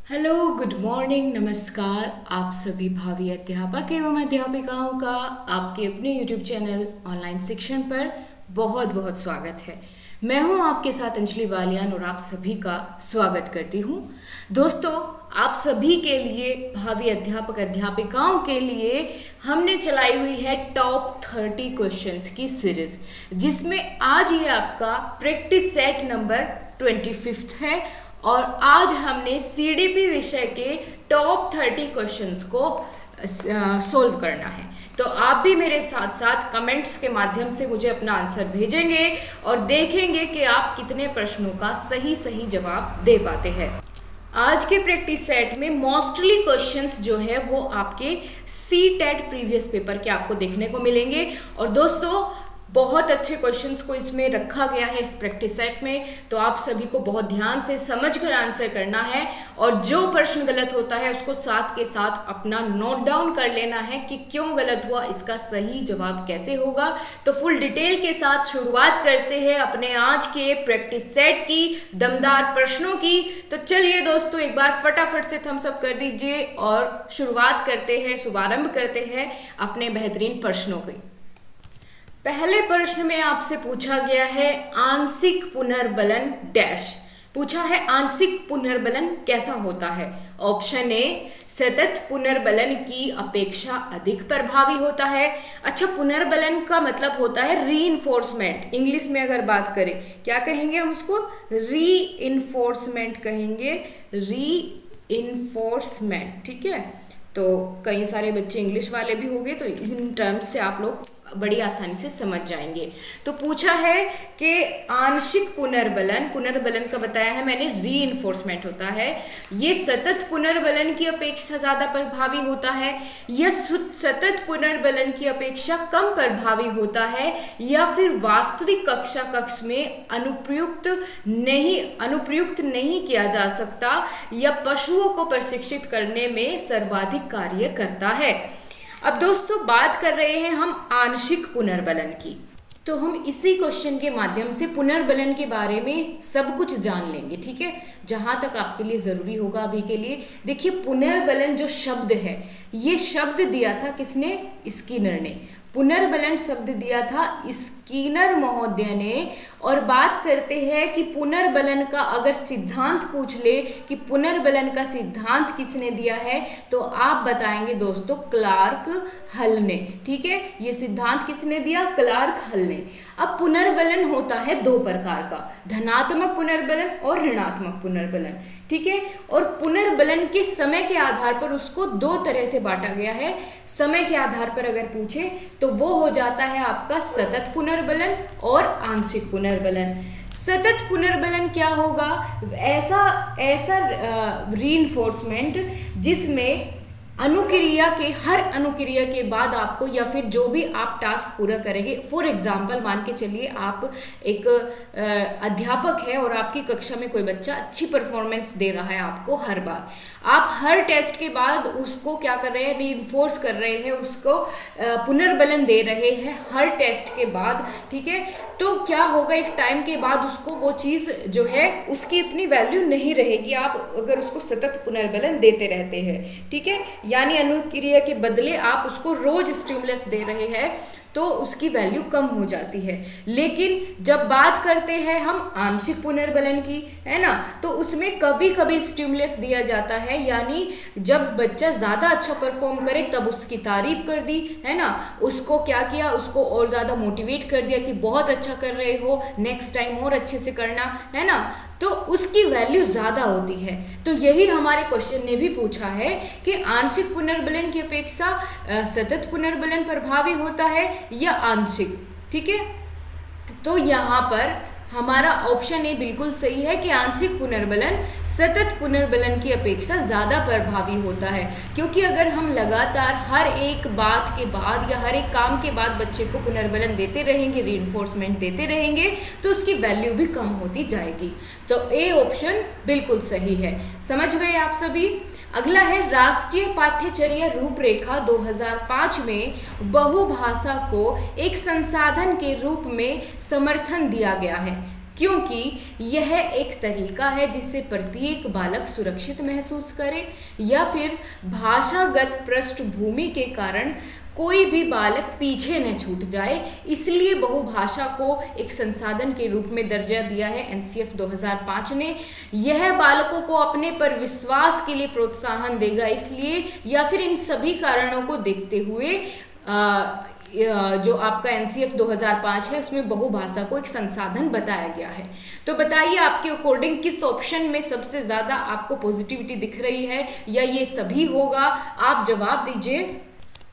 Hello, good morning, नमस्कार। आप सभी भावी अध्यापक एवं अध्यापिकाओं का आपके अपने यूट्यूब चैनल ऑनलाइन शिक्षण पर बहुत बहुत स्वागत है। मैं हूं आपके साथ अंजलि बालियान और आप सभी का स्वागत करती हूं। दोस्तों, आप सभी के लिए, भावी अध्यापक अध्यापिकाओं के लिए हमने चलाई हुई है टॉप 30 क्वेश्चंस की सीरीज, जिसमें आज ये आपका प्रैक्टिस सेट नंबर 25 है और आज हमने सीडीपी विषय के टॉप 30 क्वेश्चंस को सोल्व करना है। तो आप भी मेरे साथ साथ कमेंट्स के माध्यम से मुझे अपना आंसर भेजेंगे और देखेंगे कि आप कितने प्रश्नों का सही सही जवाब दे पाते हैं। आज के प्रैक्टिस सेट में मोस्टली क्वेश्चंस जो है वो आपके सीटेट प्रीवियस पेपर के आपको देखने को मिलेंगे। और दोस्तों, बहुत अच्छे क्वेश्चंस को इसमें रखा गया है इस प्रैक्टिस सेट में, तो आप सभी को बहुत ध्यान से समझकर आंसर करना है और जो प्रश्न गलत होता है उसको साथ के साथ अपना नोट डाउन कर लेना है कि क्यों गलत हुआ, इसका सही जवाब कैसे होगा। तो फुल डिटेल के साथ शुरुआत करते हैं अपने आज के प्रैक्टिस सेट की दमदार प्रश्नों की। तो चलिए दोस्तों, एक बार फटाफट से थम्स अप कर दीजिए और शुरुआत करते हैं, शुभारंभ करते हैं अपने बेहतरीन प्रश्नों की। पहले प्रश्न में आपसे पूछा गया है आंशिक पुनर्बलन डैश। पूछा है आंशिक पुनर्बलन कैसा होता है। ऑप्शन ए, सतत पुनर्बलन की अपेक्षा अधिक प्रभावी होता है। अच्छा, पुनर्बलन का मतलब होता है रीइंफोर्समेंट। इंग्लिश में अगर बात करें क्या कहेंगे हम उसको? रीइंफोर्समेंट कहेंगे, रीइंफोर्समेंट। ठीक है, तो कई सारे बच्चे इंग्लिश वाले भी होंगे तो इन टर्म्स से आप लोग बड़ी आसानी से समझ जाएंगे। तो पूछा है कि आंशिक पुनर्बलन, पुनर्बलन का बताया है मैंने रीइंफोर्समेंट होता है, ये सतत पुनर्बलन की अपेक्षा ज्यादा प्रभावी होता है या सतत पुनर्बलन की अपेक्षा कम प्रभावी होता है, या फिर वास्तविक कक्षा कक्ष में अनुप्रयुक्त नहीं किया जा सकता, या पशुओं को प्रशिक्षित करने में सर्वाधिक कार्य करता है। अब दोस्तों, बात कर रहे हैं हम आंशिक पुनर्बलन की, तो हम इसी क्वेश्चन के माध्यम से पुनर्बलन के बारे में सब कुछ जान लेंगे। ठीक है, जहां तक आपके लिए जरूरी होगा अभी के लिए। देखिए, पुनर्बलन जो शब्द है, ये शब्द दिया था किसने? स्किनर ने। पुनर्बलन शब्द दिया था स्किनर महोदय ने। और बात करते हैं कि पुनर्बलन का अगर सिद्धांत पूछ ले कि पुनर्बलन का सिद्धांत किसने दिया है, तो आप बताएंगे दोस्तों क्लार्क हल ने। ठीक है, ये सिद्धांत किसने दिया? क्लार्क हल ने। अब पुनर्बलन होता है दो प्रकार का, धनात्मक पुनर्बलन और ऋणात्मक पुनर्बलन। ठीक है, और पुनर्बलन के समय के आधार पर उसको दो तरह से बांटा गया है। समय के आधार पर अगर पूछे तो वो हो जाता है आपका सतत पुनर्बलन और आंशिक पुनर्बलन। सतत पुनर्बलन क्या होगा? ऐसा रीइंफोर्समेंट जिसमें हर अनुक्रिया के बाद आपको, या फिर जो भी आप टास्क पूरा करेंगे, फॉर एग्जाम्पल मान के चलिए आप एक अध्यापक है और आपकी कक्षा में कोई बच्चा अच्छी परफॉर्मेंस दे रहा है आपको हर बार, आप हर टेस्ट के बाद उसको क्या कर रहे हैं? रीइंफोर्स कर रहे हैं, उसको पुनर्बलन दे रहे हैं हर टेस्ट के बाद। ठीक है, तो क्या होगा, एक टाइम के बाद उसको वो चीज़ जो है उसकी इतनी वैल्यू नहीं रहेगी आप अगर उसको सतत पुनर्बलन देते रहते हैं। ठीक है, यानी अनुक्रिया के बदले आप उसको रोज स्टिमुलस दे रहे हैं तो उसकी वैल्यू कम हो जाती है। लेकिन जब बात करते हैं हम आंशिक पुनर्बलन की, है ना, तो उसमें कभी कभी स्टिमुलस दिया जाता है, यानी जब बच्चा ज़्यादा अच्छा परफॉर्म करे तब उसकी तारीफ कर दी, है ना, उसको क्या किया, उसको और ज़्यादा मोटिवेट कर दिया कि बहुत अच्छा कर रहे हो, नेक्स्ट टाइम और अच्छे से करना, है ना, तो उसकी वैल्यू ज़्यादा होती है। तो यही हमारे क्वेश्चन ने भी पूछा है कि आंशिक पुनर्बलन की अपेक्षा सतत पुनर्बलन प्रभावी होता है या आंशिक। ठीक है, तो यहाँ पर हमारा ऑप्शन ए बिल्कुल सही है कि आंशिक पुनर्बलन सतत पुनर्बलन की अपेक्षा ज़्यादा प्रभावी होता है, क्योंकि अगर हम लगातार हर एक बात के बाद या हर एक काम के बाद बच्चे को पुनर्बलन देते रहेंगे, रीइंफोर्समेंट देते रहेंगे, तो उसकी वैल्यू भी कम होती जाएगी। तो ए ऑप्शन बिल्कुल सही है। समझ गए आप सभी? अगला है राष्ट्रीय पाठ्यचर्या रूपरेखा 2005 में बहुभाषा को एक संसाधन के रूप में समर्थन दिया गया है। क्योंकि यह एक तरीका है जिससे प्रत्येक बालक सुरक्षित महसूस करे या फिर भाषागत पृष्ठभूमि के कारण कोई भी बालक पीछे न छूट जाए, इसलिए बहुभाषा को एक संसाधन के रूप में दर्जा दिया है एनसीएफ 2005 ने। यह बालकों को अपने पर विश्वास के लिए प्रोत्साहन देगा, इसलिए या फिर इन सभी कारणों को देखते हुए जो आपका एनसीएफ 2005 है उसमें बहुभाषा को एक संसाधन बताया गया है। तो बताइए आपके अकॉर्डिंग किस ऑप्शन में सबसे ज़्यादा आपको पॉजिटिविटी दिख रही है, या ये सभी होगा? आप जवाब दीजिए।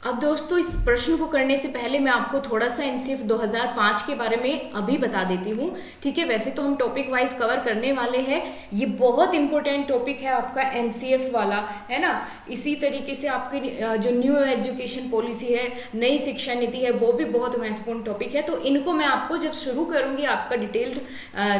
अब दोस्तों इस प्रश्न को करने से पहले मैं आपको थोड़ा सा एनसीएफ 2005 के बारे में अभी बता देती हूँ, ठीक है। वैसे तो हम टॉपिक वाइज कवर करने वाले हैं, ये बहुत इंपॉर्टेंट टॉपिक है आपका एनसीएफ वाला, है ना। इसी तरीके से आपकी जो न्यू एजुकेशन पॉलिसी है, नई शिक्षा नीति है, वो भी बहुत महत्वपूर्ण टॉपिक है। तो इनको मैं आपको जब शुरू करूँगी आपका डिटेल्ड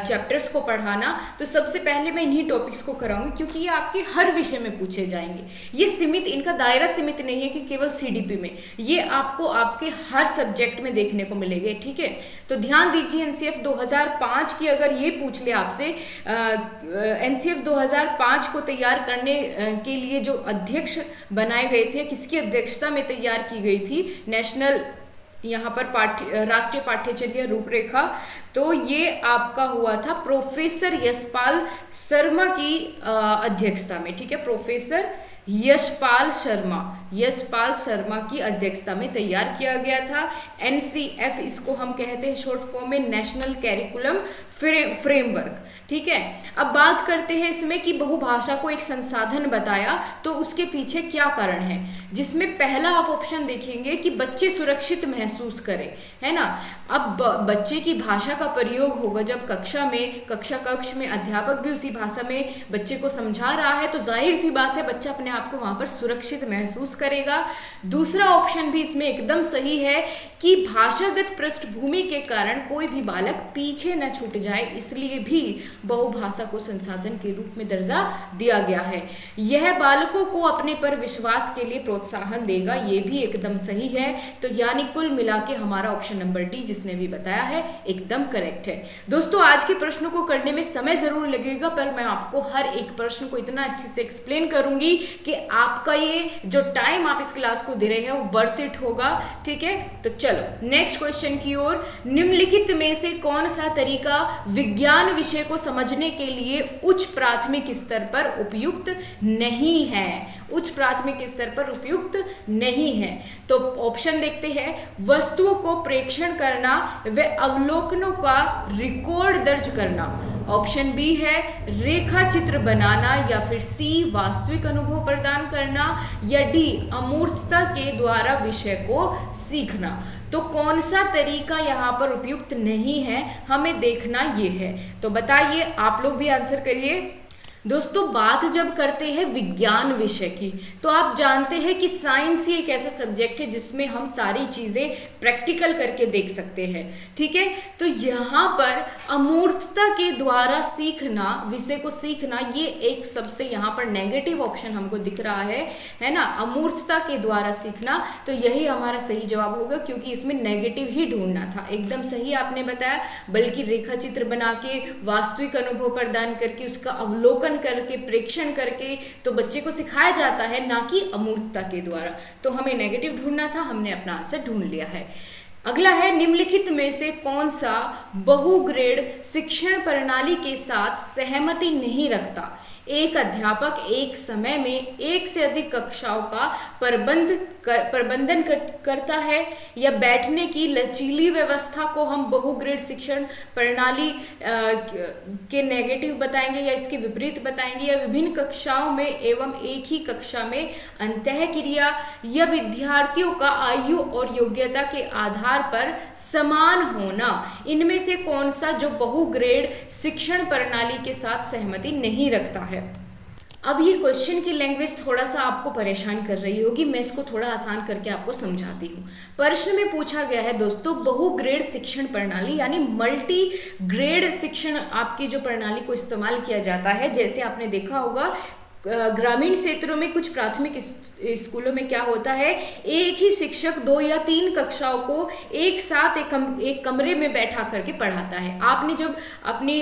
चैप्टर्स को पढ़ाना, तो सबसे पहले मैं इन्हीं टॉपिक्स को कराऊंगी, क्योंकि ये आपके हर विषय में पूछे जाएंगे। ये सीमित, इनका दायरा सीमित नहीं है कि केवल सीडीपी में, ये आपको आपके हर सब्जेक्ट में देखने को मिलेंगे, ठीक है। तो ध्यान दीजिए, एनसीएफ 2005 की अगर ये पूछ ले आपसे, एनसीएफ 2005 को तैयार करने के लिए जो अध्यक्ष बनाए गए थे, किसकी अध्यक्षता में तैयार की गई थी नेशनल यहाँ पर राष्ट्रीय पाठ्यचर्या रूपरेखा, तो ये आपका हुआ था प्रोफेसर यशपाल शर्मा की अध्यक्षता में, ठीक है। प्रोफेसर यशपाल शर्मा की अध्यक्षता में तैयार किया गया था। एनसीएफ इसको हम कहते हैं शॉर्ट फॉर्म में नेशनल कैरिकुलम फ्रेमवर्क, ठीक है। अब बात करते हैं इसमें कि बहुभाषा को एक संसाधन बताया, तो उसके पीछे क्या कारण है, जिसमें पहला आप ऑप्शन देखेंगे कि बच्चे सुरक्षित महसूस करें, है ना। अब बच्चे की भाषा का प्रयोग होगा जब कक्ष में अध्यापक भी उसी भाषा में बच्चे को समझा रहा है, तो जाहिर सी बात है बच्चा अपने आप को वहां पर सुरक्षित महसूस करेगा। दूसरा ऑप्शन भी इसमें एकदम सही है कि भाषागत पृष्ठभूमि के कारण कोई भी बालक पीछे न छूट जाए, इसलिए भी बहुभाषा को संसाधन के रूप में दर्जा दिया गया है। यह बालकों को अपने पर विश्वास के लिए प्रोत्साहन देगा, ये भी एकदम सही है। तो यानी कुल मिला के हमारा ऑप्शन नंबर डी जिसने भी बताया है एकदम करेक्ट है। दोस्तों आज के प्रश्नों को करने में समय जरूर लगेगा, पर मैं आपको हर एक प्रश्न को इतना अच्छे से एक्सप्लेन करूंगी कि आपका ये जो टाइम आप इस क्लास को दे रहे हैं वो वर्थ इट होगा, ठीक है। तो चलो नेक्स्ट क्वेश्चन की ओर। निम्नलिखित में से कौन सा तरीका विज्ञान विषय को समझने के लिए उच्च प्राथमिक स्तर पर उपयुक्त नहीं है? उच्च प्राथमिक स्तर पर उपयुक्त नहीं है। तो ऑप्शन देखते हैं, वस्तुओं को प्रेक्षण करना व अवलोकनों का रिकॉर्ड दर्ज करना। ऑप्शन बी है रेखा चित्र बनाना, या फिर सी वास्तविक अनुभव प्रदान करना, या डी अमूर्तता के द्वारा विषय को सीखना। तो कौन सा तरीका यहाँ पर उपयुक्त नहीं है, हमें देखना ये है। तो बताइए, आप लोग भी आंसर करिए। दोस्तों बात जब करते हैं विज्ञान विषय की, तो आप जानते हैं कि साइंस ही एक ऐसा सब्जेक्ट है जिसमें हम सारी चीज़ें प्रैक्टिकल करके देख सकते हैं, ठीक है। तो यहाँ पर अमूर्तता के द्वारा सीखना, विषय को सीखना, ये एक सबसे यहाँ पर नेगेटिव ऑप्शन हमको दिख रहा है ना। अमूर्तता के द्वारा सीखना, तो यही हमारा सही जवाब होगा, क्योंकि इसमें नेगेटिव ही ढूंढना था। एकदम सही आपने बताया, बल्कि रेखा चित्र बना के वास्तविक अनुभव प्रदान करके उसका अवलोकन करके प्रेक्षण करके तो बच्चे को सिखाया जाता है, ना कि अमूर्तता के द्वारा। तो हमें नेगेटिव ढूंढना था, हमने अपना आंसर ढूंढ लिया है। अगला है, निम्नलिखित में से कौन सा बहुग्रेड शिक्षण प्रणाली के साथ सहमति नहीं रखता? एक अध्यापक एक समय में एक से अधिक कक्षाओं का प्रबंधन करता है, या बैठने की लचीली व्यवस्था को हम बहुग्रेड शिक्षण प्रणाली के नेगेटिव बताएंगे, या इसके विपरीत बताएंगे, या विभिन्न कक्षाओं में एवं एक ही कक्षा में अंतःक्रिया, या विद्यार्थियों का आयु और योग्यता के आधार पर समान होना। इनमें से कौन सा जो बहुग्रेड शिक्षण प्रणाली के साथ सहमति नहीं रखता है? अब ये क्वेश्चन की लैंग्वेज थोड़ा सा आपको परेशान कर रही होगी, मैं इसको थोड़ा आसान करके आपको समझाती हूँ। प्रश्न में पूछा गया है दोस्तों, बहुग्रेड शिक्षण प्रणाली यानी मल्टी ग्रेड शिक्षण आपकी जो प्रणाली को इस्तेमाल किया जाता है, जैसे आपने देखा होगा ग्रामीण क्षेत्रों में कुछ प्राथमिक स्कूलों में क्या होता है, एक ही शिक्षक 2 या 3 कक्षाओं को एक साथ एक कमरे में बैठा करके पढ़ाता है। आपने जब अपनी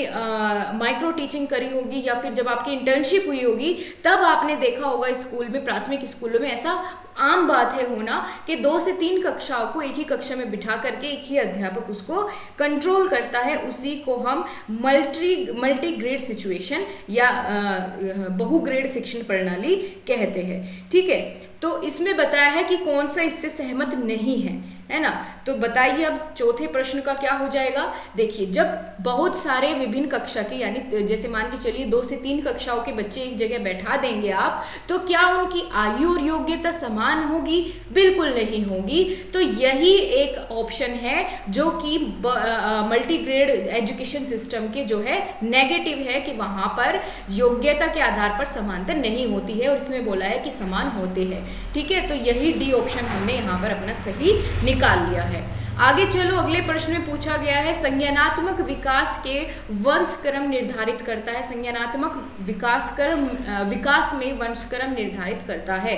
माइक्रो टीचिंग करी होगी या फिर जब आपकी इंटर्नशिप हुई होगी तब आपने देखा होगा स्कूल में, प्राथमिक स्कूलों में ऐसा आम बात है होना कि 2 से 3 कक्षाओं को एक ही कक्षा में बिठा करके एक ही अध्यापक उसको कंट्रोल करता है। उसी को हम मल्टी ग्रेड सिचुएशन या बहुग्रेड शिक्षण प्रणाली कहते हैं। ठीक है, तो इसमें बताया है कि कौन सा इससे सहमत नहीं है ना। तो बताइए अब चौथे प्रश्न का क्या हो जाएगा। देखिए, जब बहुत सारे विभिन्न कक्षा के, यानी जैसे मान के चलिए 2 से 3 कक्षाओं के बच्चे एक जगह बैठा देंगे आप, तो क्या उनकी आयु और योग्यता समान होगी? बिल्कुल नहीं होगी। तो यही एक ऑप्शन है जो कि मल्टीग्रेड एजुकेशन सिस्टम के जो है नेगेटिव है, कि वहां पर योग्यता के आधार पर समानता नहीं होती है, और इसमें बोला है कि समान होते हैं। ठीक है, तो यही डी ऑप्शन हमने यहाँ पर अपना सही निकाल लिया है। आगे चलो, अगले प्रश्न में पूछा गया है संज्ञानात्मक विकास के वंशक्रम निर्धारित करता है। संज्ञानात्मक विकास में वंशक्रम निर्धारित करता है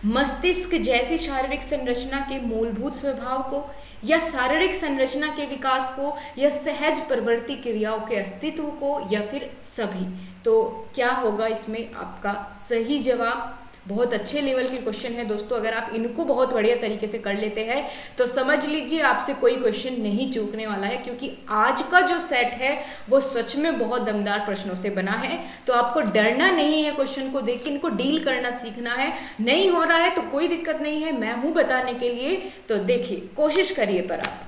मस्तिष्क जैसी शारीरिक संरचना के मूलभूत स्वभाव को, या शारीरिक संरचना के विकास को, या सहज प्रवृत्ति क्रियाओं के अस्तित्व को, या फिर सभी। तो क्या होगा इसमें आपका सही जवाब? बहुत अच्छे लेवल के क्वेश्चन है दोस्तों। अगर आप इनको बहुत बढ़िया तरीके से कर लेते हैं तो समझ लीजिए आपसे कोई क्वेश्चन नहीं चूकने वाला है, क्योंकि आज का जो सेट है वो सच में बहुत दमदार प्रश्नों से बना है। तो आपको डरना नहीं है, क्वेश्चन को देख के इनको डील करना सीखना है। नहीं हो रहा है तो कोई दिक्कत नहीं है, मैं हूं बताने के लिए। तो देखिए, कोशिश करिए पर आप।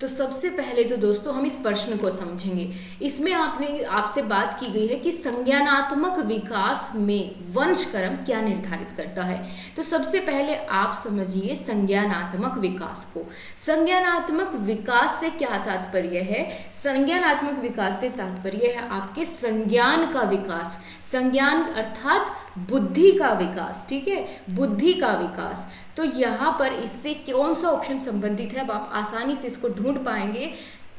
तो सबसे पहले तो दोस्तों हम इस प्रश्न को समझेंगे। इसमें आपसे बात की गई है कि संज्ञानात्मक विकास में वंशक्रम क्या निर्धारित करता है। तो सबसे पहले आप समझिए संज्ञानात्मक विकास को। संज्ञानात्मक विकास से क्या तात्पर्य है? संज्ञानात्मक विकास से तात्पर्य है आपके संज्ञान का विकास। संज्ञान अर्थात बुद्धि का विकास। ठीक है, बुद्धि का विकास। तो यहाँ पर इससे कौन सा ऑप्शन संबंधित है, अब आप आसानी से इसको ढूंढ पाएंगे,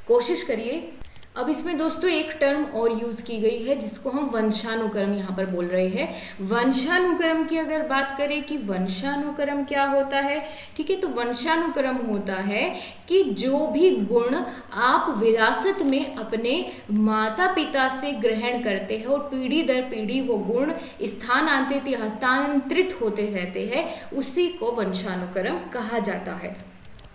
कोशिश करिए। अब इसमें दोस्तों एक टर्म और यूज की गई है जिसको हम वंशानुक्रम यहाँ पर बोल रहे हैं। वंशानुक्रम की अगर बात करें कि वंशानुक्रम क्या होता है, ठीक है, तो वंशानुक्रम होता है कि जो भी गुण आप विरासत में अपने माता पिता से ग्रहण करते हैं और पीढ़ी दर पीढ़ी वो गुण स्थानांतरित या हस्तांतरित होते रहते हैं, उसी को वंशानुक्रम कहा जाता है।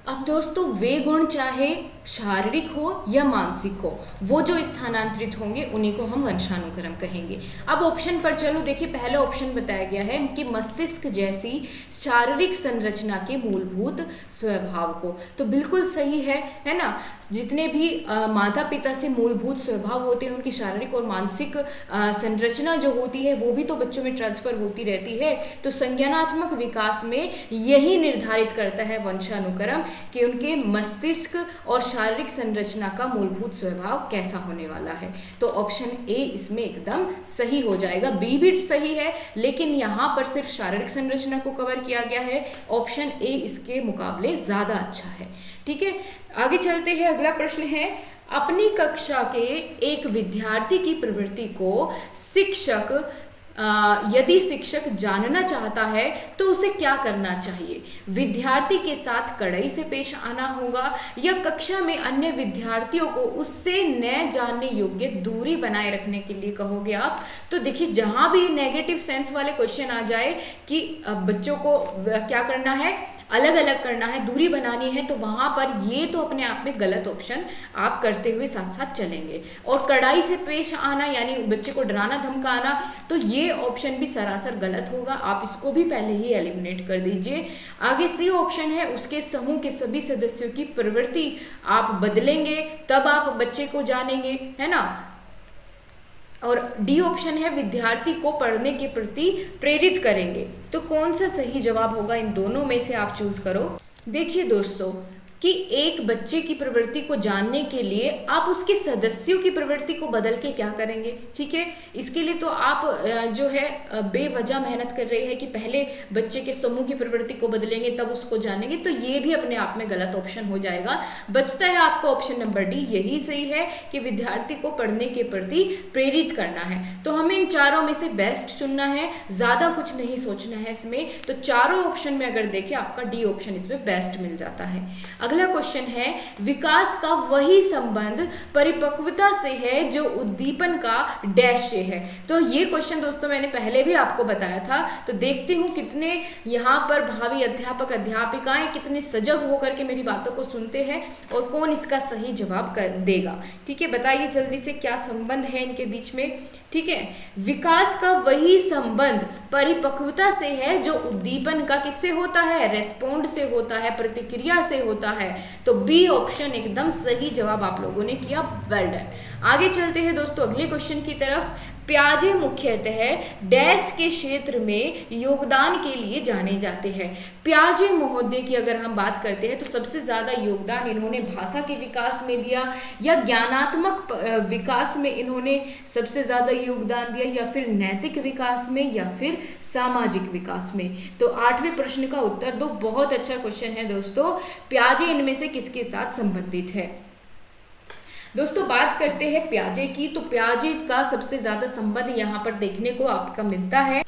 अब दोस्तों वे गुण चाहे शारीरिक हो या मानसिक हो, वो जो स्थानांतरित होंगे उन्हीं को हम वंशानुक्रम कहेंगे। अब ऑप्शन पर चलो, देखिए पहला ऑप्शन बताया गया है कि मस्तिष्क जैसी शारीरिक संरचना के मूलभूत स्वभाव को, तो बिल्कुल सही है ना। जितने भी माता पिता से मूलभूत स्वभाव होते हैं, उनकी शारीरिक और मानसिक संरचना जो होती है वो भी तो बच्चों में ट्रांसफर होती रहती है। तो संज्ञानात्मक विकास में यही निर्धारित करता है वंशानुक्रम कि उनके मस्तिष्क और शारीरिक संरचना का मूलभूत स्वभाव कैसा होने वाला है। तो ऑप्शन ए इसमें एकदम सही हो जाएगा। बी भी सही है, लेकिन यहाँ पर सिर्फ शारीरिक संरचना को कवर किया गया है। ऑप्शन ए इसके मुकाबले ज्यादा अच्छा है। ठीक है, आगे चलते हैं। अगला प्रश्न है, अपनी कक्षा के एक विद्यार्थी की प्रवृत्ति को शिक्षक यदि शिक्षक जानना चाहता है तो उसे क्या करना चाहिए? विद्यार्थी के साथ कड़ाई से पेश आना होगा, या कक्षा में अन्य विद्यार्थियों को उससे न जानने योग्य दूरी बनाए रखने के लिए कहोगे आप? तो देखिए, जहां भी नेगेटिव सेंस वाले क्वेश्चन आ जाए कि बच्चों को क्या करना है, अलग अलग करना है, दूरी बनानी है, तो वहां पर ये तो अपने आप में गलत ऑप्शन आप करते हुए साथ साथ चलेंगे। और कड़ाई से पेश आना यानी बच्चे को डराना धमकाना, तो ये ऑप्शन भी सरासर गलत होगा। आप इसको भी पहले ही एलिमिनेट कर दीजिए। आगे सी ऑप्शन है, उसके समूह के सभी सदस्यों की प्रवृत्ति आप बदलेंगे तब आप बच्चे को जानेंगे, है ना। और डी ऑप्शन है, विद्यार्थी को पढ़ने के प्रति प्रेरित करेंगे। तो कौन सा सही जवाब होगा, इन दोनों में से आप चूज करो। देखिए दोस्तों, कि एक बच्चे की प्रवृत्ति को जानने के लिए आप उसके सदस्यों की प्रवृत्ति को बदल के क्या करेंगे। ठीक है, इसके लिए तो आप जो है बेवजह मेहनत कर रहे हैं कि पहले बच्चे के समूह की प्रवृत्ति को बदलेंगे तब उसको जानेंगे, तो ये भी अपने आप में गलत ऑप्शन हो जाएगा। बचता है आपका ऑप्शन नंबर डी, यही सही है कि विद्यार्थी को पढ़ने के प्रति प्रेरित करना है। तो हमें इन चारों में से बेस्ट चुनना है, ज्यादा कुछ नहीं सोचना है इसमें। तो चारों ऑप्शन में अगर देखें आपका डी ऑप्शन इसमें बेस्ट मिल जाता है। अगला क्वेश्चन है, विकास का वही संबंध परिपक्वता से है जो उद्दीपन का डैश से है। तो ये क्वेश्चन दोस्तों मैंने पहले भी आपको बताया था। तो देखते हूँ कितने यहाँ पर भावी अध्यापक अध्यापिकाएं कितने सजग होकर के मेरी बातों को सुनते हैं और कौन इसका सही जवाब देगा। ठीक है, बताइए जल्दी से क्या संबंध है इनके बीच में। ठीक है, विकास का वही संबंध परिपक्वता से है जो उद्दीपन का किससे होता है, रेस्पोंड से होता है, प्रतिक्रिया से होता है। तो बी ऑप्शन एकदम सही जवाब आप लोगों ने किया, वेल डन। आगे चलते हैं दोस्तों अगले क्वेश्चन की तरफ। प्याजे मुख्यतः डैश के क्षेत्र में योगदान के लिए जाने जाते हैं। प्याजे महोदय की अगर हम बात करते हैं तो सबसे ज्यादा योगदान इन्होंने भाषा के विकास में दिया, या ज्ञानात्मक विकास में इन्होंने सबसे ज्यादा योगदान दिया, या फिर नैतिक विकास में, या फिर सामाजिक विकास में। तो 8वें प्रश्न का उत्तर दो। बहुत अच्छा क्वेश्चन है दोस्तों, प्याजे इनमें से किसके साथ संबंधित है। दोस्तों बात करते हैं प्याजे की, तो प्याजे का सबसे ज्यादा संबंध यहाँ पर देखने को आपका मिलता है,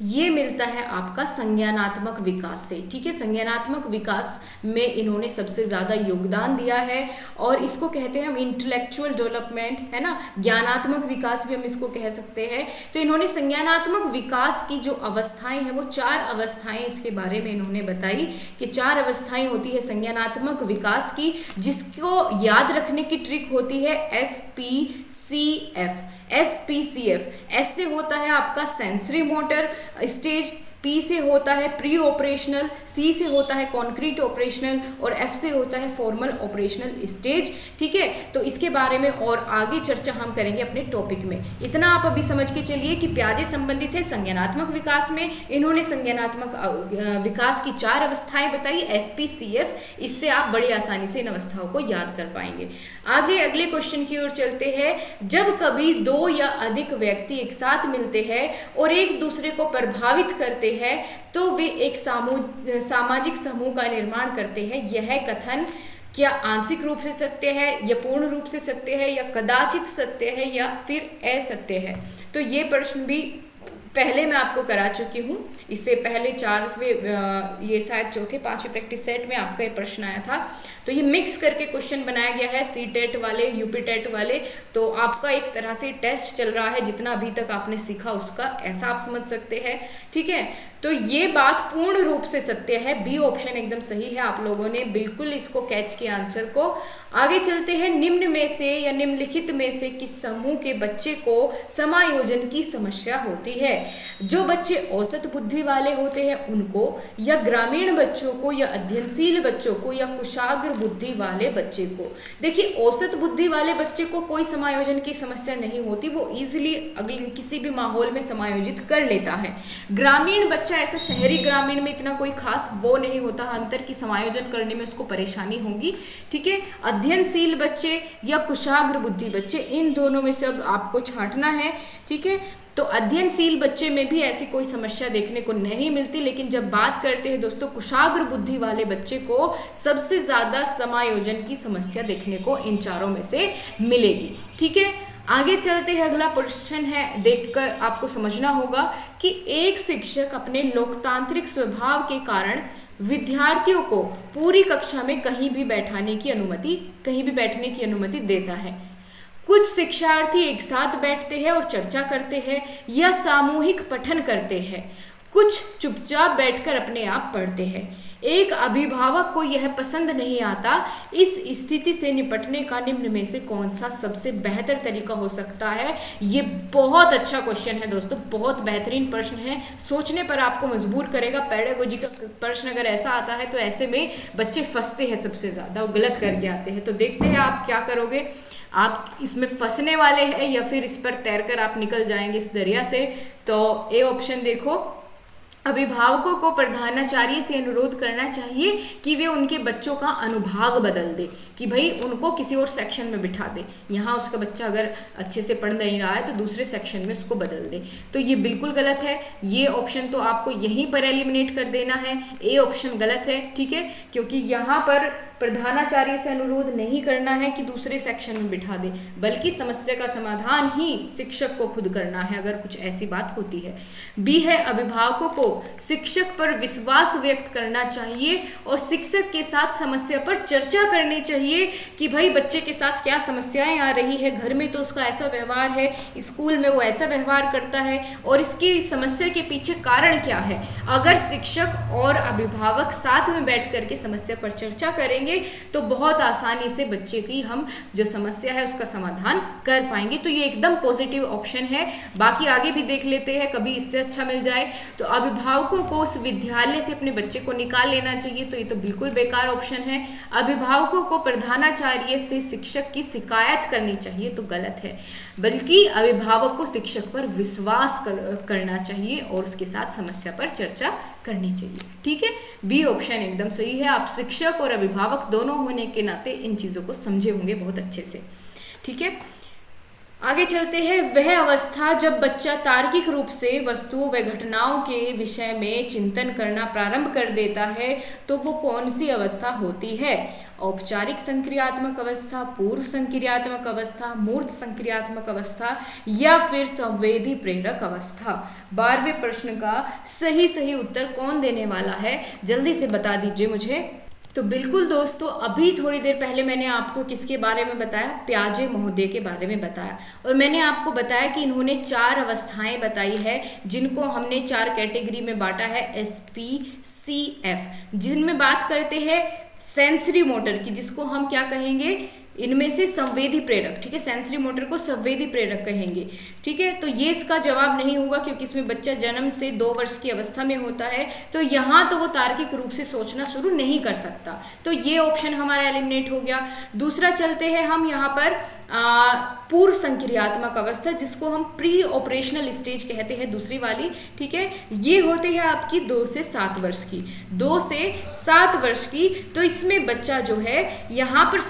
ये मिलता है आपका संज्ञानात्मक विकास से। ठीक है, संज्ञानात्मक विकास में इन्होंने सबसे ज्यादा योगदान दिया है और इसको कहते हैं हम इंटेलेक्चुअल डेवलपमेंट, है ना, ज्ञानात्मक विकास भी हम इसको कह सकते हैं। तो इन्होंने संज्ञानात्मक विकास की जो अवस्थाएं हैं वो 4 अवस्थाएं इसके बारे में इन्होंने बताई कि 4 अवस्थाएं होती है संज्ञानात्मक विकास की, जिसको याद रखने की ट्रिक होती है SPCF। SPCF, एस से होता है आपका सेंसरी मोटर स्टेज, पी से होता है प्री ऑपरेशनल, सी से होता है कॉन्क्रीट ऑपरेशनल और एफ से होता है फॉर्मल ऑपरेशनल स्टेज। ठीक है, तो इसके बारे में और आगे चर्चा हम करेंगे अपने टॉपिक में। इतना आप अभी समझ के चलिए कि प्याजे संबंधित है संज्ञानात्मक विकास में। इन्होंने संज्ञानात्मक विकास की 4 अवस्थाएं बताई SPCF, इससे आप बड़ी आसानी से इन अवस्थाओं को याद कर पाएंगे। आगे अगले क्वेश्चन की ओर चलते हैं। जब कभी 2 या अधिक व्यक्ति एक साथ मिलते हैं और एक दूसरे को प्रभावित करते हैं तो वे एक सामाजिक समूह का निर्माण करते हैं। यह कथन क्या आंशिक रूप से सत्य है, या पूर्ण रूप से सत्य है, या कदाचित सत्य है, या फिर असत्य है। तो ये प्रश्न भी पहले मैं आपको करा चुकी हूँ। इससे पहले 4वें ये शायद 4थे-5वें प्रैक्टिस सेट में आपका ये प्रश्न आया था। तो ये मिक्स करके क्वेश्चन बनाया गया है, CTET वाले, UPTET वाले। तो आपका एक तरह से टेस्ट चल रहा है, जितना अभी तक आपने सीखा उसका, ऐसा आप समझ सकते हैं। ठीक है, तो ये बात पूर्ण रूप से सत्य है, बी ऑप्शन एकदम सही है। आप लोगों ने बिल्कुल इसको कैच किया आंसर को। आगे चलते हैं। निम्न में से या निम्नलिखित में से किस समूह के बच्चे को समायोजन की समस्या होती है। जो बच्चे औसत बुद्धि वाले होते हैं उनको, या ग्रामीण बच्चों को, या अध्ययनशील बच्चों को, या कुशाग्र बुद्धि वाले बच्चे को। देखिए, औसत बुद्धि वाले बच्चे को कोई समायोजन की समस्या नहीं होती, वो इजीली अगले किसी भी माहौल में समायोजित कर लेता है। ग्रामीण बच्चा, ऐसा शहरी ग्रामीण में इतना कोई खास वो नहीं होता, अंतर की समायोजन करने में उसको परेशानी होगी। ठीक है, अध्ययनशील बच्चे या कुशाग्र बुद्धि बच्चे, इन दोनों में से अब आपको छांटना है। ठीक है, तो अध्ययनशील बच्चे में भी ऐसी कोई समस्या देखने को नहीं मिलती, लेकिन जब बात करते हैं दोस्तों कुशाग्र बुद्धि वाले बच्चे को सबसे ज्यादा समायोजन की समस्या देखने को इन चारों में से मिलेगी। ठीक है, आगे चलते हैं। अगला प्रश्न है, देखकर आपको समझना होगा कि एक शिक्षक अपने लोकतांत्रिक स्वभाव के कारण विद्यार्थियों को पूरी कक्षा में कहीं भी बैठने की अनुमति देता है। कुछ शिक्षार्थी एक साथ बैठते हैं और चर्चा करते हैं या सामूहिक पठन करते हैं, कुछ चुपचाप बैठकर अपने आप पढ़ते हैं। एक अभिभावक को यह पसंद नहीं आता। इस स्थिति से निपटने का निम्न में से कौन सा सबसे बेहतर तरीका हो सकता है। ये बहुत अच्छा क्वेश्चन है दोस्तों, बहुत बेहतरीन प्रश्न है, सोचने पर आपको मजबूर करेगा। पेडागोजी का प्रश्न अगर ऐसा आता है तो ऐसे में बच्चे फंसते हैं, सबसे ज्यादा वो गलत करके आते हैं। तो देखते हैं आप क्या करोगे, आप इसमें फंसने वाले हैं या फिर इस पर तैरकर आप निकल जाएंगे इस दरिया से। तो ए ऑप्शन देखो, अभिभावकों को प्रधानाचार्य से अनुरोध करना चाहिए कि वे उनके बच्चों का अनुभाग बदल दे, कि भाई उनको किसी और सेक्शन में बिठा दे। यहाँ उसका बच्चा अगर अच्छे से पढ़ नहीं रहा है तो दूसरे सेक्शन में उसको बदल दे। तो ये बिल्कुल गलत है, ये ऑप्शन तो आपको यहीं पर एलिमिनेट कर देना है। ए ऑप्शन गलत है, ठीक है, क्योंकि यहाँ पर प्रधानाचार्य से अनुरोध नहीं करना है कि दूसरे सेक्शन में बिठा दे, बल्कि समस्या का समाधान ही शिक्षक को खुद करना है अगर कुछ ऐसी बात होती है। बी है, अभिभावकों को शिक्षक पर विश्वास व्यक्त करना चाहिए और शिक्षक के साथ समस्या पर चर्चा करनी चाहिए कि भाई बच्चे के साथ क्या समस्याएं आ रही है, घर में तो उसका ऐसा व्यवहार है, स्कूल में वो ऐसा व्यवहार करता है और इसकी समस्या के पीछे कारण क्या है। अगर शिक्षक और अभिभावक साथ में बैठ करके समस्या पर चर्चा करेंगे तो बहुत आसानी से बच्चे की हम जो समस्या है उसका समाधान कर पाएंगे। तो ये एकदम पॉजिटिव ऑप्शन है। बाकी आगे भी देख लेते हैं, कभी इससे अच्छा मिल जाए। तो अभिभावकों को उस विद्यालय से अपने बच्चे को निकाल लेना चाहिए, तो ये तो बिल्कुल बेकार ऑप्शन है। अभिभावकों को प्रधानाचार्य से शिक्षक की शिकायत करनी चाहिए, तो गलत है, बल्कि अभिभावक को शिक्षक पर विश्वास करना चाहिए और उसके साथ समस्या पर चर्चा करनी चाहिए, ठीक है। बी ऑप्शन एकदम सही है। आप शिक्षक और अभिभावक दोनों होने के नाते इन चीजों को समझे होंगे बहुत अच्छे से, ठीक है। आगे चलते हैं। वह अवस्था जब बच्चा तार्किक रूप से वस्तुओं व घटनाओं के विषय में चिंतन करना प्रारंभ कर देता है तो वो कौन सी अवस्था होती है? औपचारिक संक्रियात्मक अवस्था, पूर्व संक्रियात्मक अवस्था, मूर्त संक्रियात्मक अवस्था या फिर संवेदी प्रेरक अवस्था। 12वें प्रश्न का सही उत्तर कौन देने वाला है, जल्दी से बता दीजिए मुझे। तो बिल्कुल दोस्तों, अभी थोड़ी देर पहले मैंने आपको किसके बारे में बताया? प्याजे महोदय के बारे में बताया, और मैंने आपको बताया कि इन्होंने 4 अवस्थाएं बताई है जिनको हमने 4 कैटेगरी में बांटा है, SPCF, जिनमें बात करते हैं सेंसरी मोटर की, जिसको हम क्या कहेंगे? इनमें से संवेदी प्रेरक, ठीक है, सेंसरी मोटर को संवेदी प्रेरक कहेंगे, ठीक है। तो ये इसका जवाब नहीं होगा क्योंकि इसमें बच्चा जन्म से 2 वर्ष की अवस्था में होता है, तो यहाँ तो वो तार्किक रूप से सोचना शुरू नहीं कर सकता, तो ये ऑप्शन हमारा एलिमिनेट हो गया। दूसरा चलते हैं हम यहाँ पर पूर्व संक्रियात्मक अवस्था, जिसको हम प्री ऑपरेशनल स्टेज कहते हैं, दूसरी वाली, ठीक है। ये होते हैं आपकी 2 से 7 वर्ष की, 2 से 7 वर्ष की। तो इसमें बच्चा जो है यहाँ पर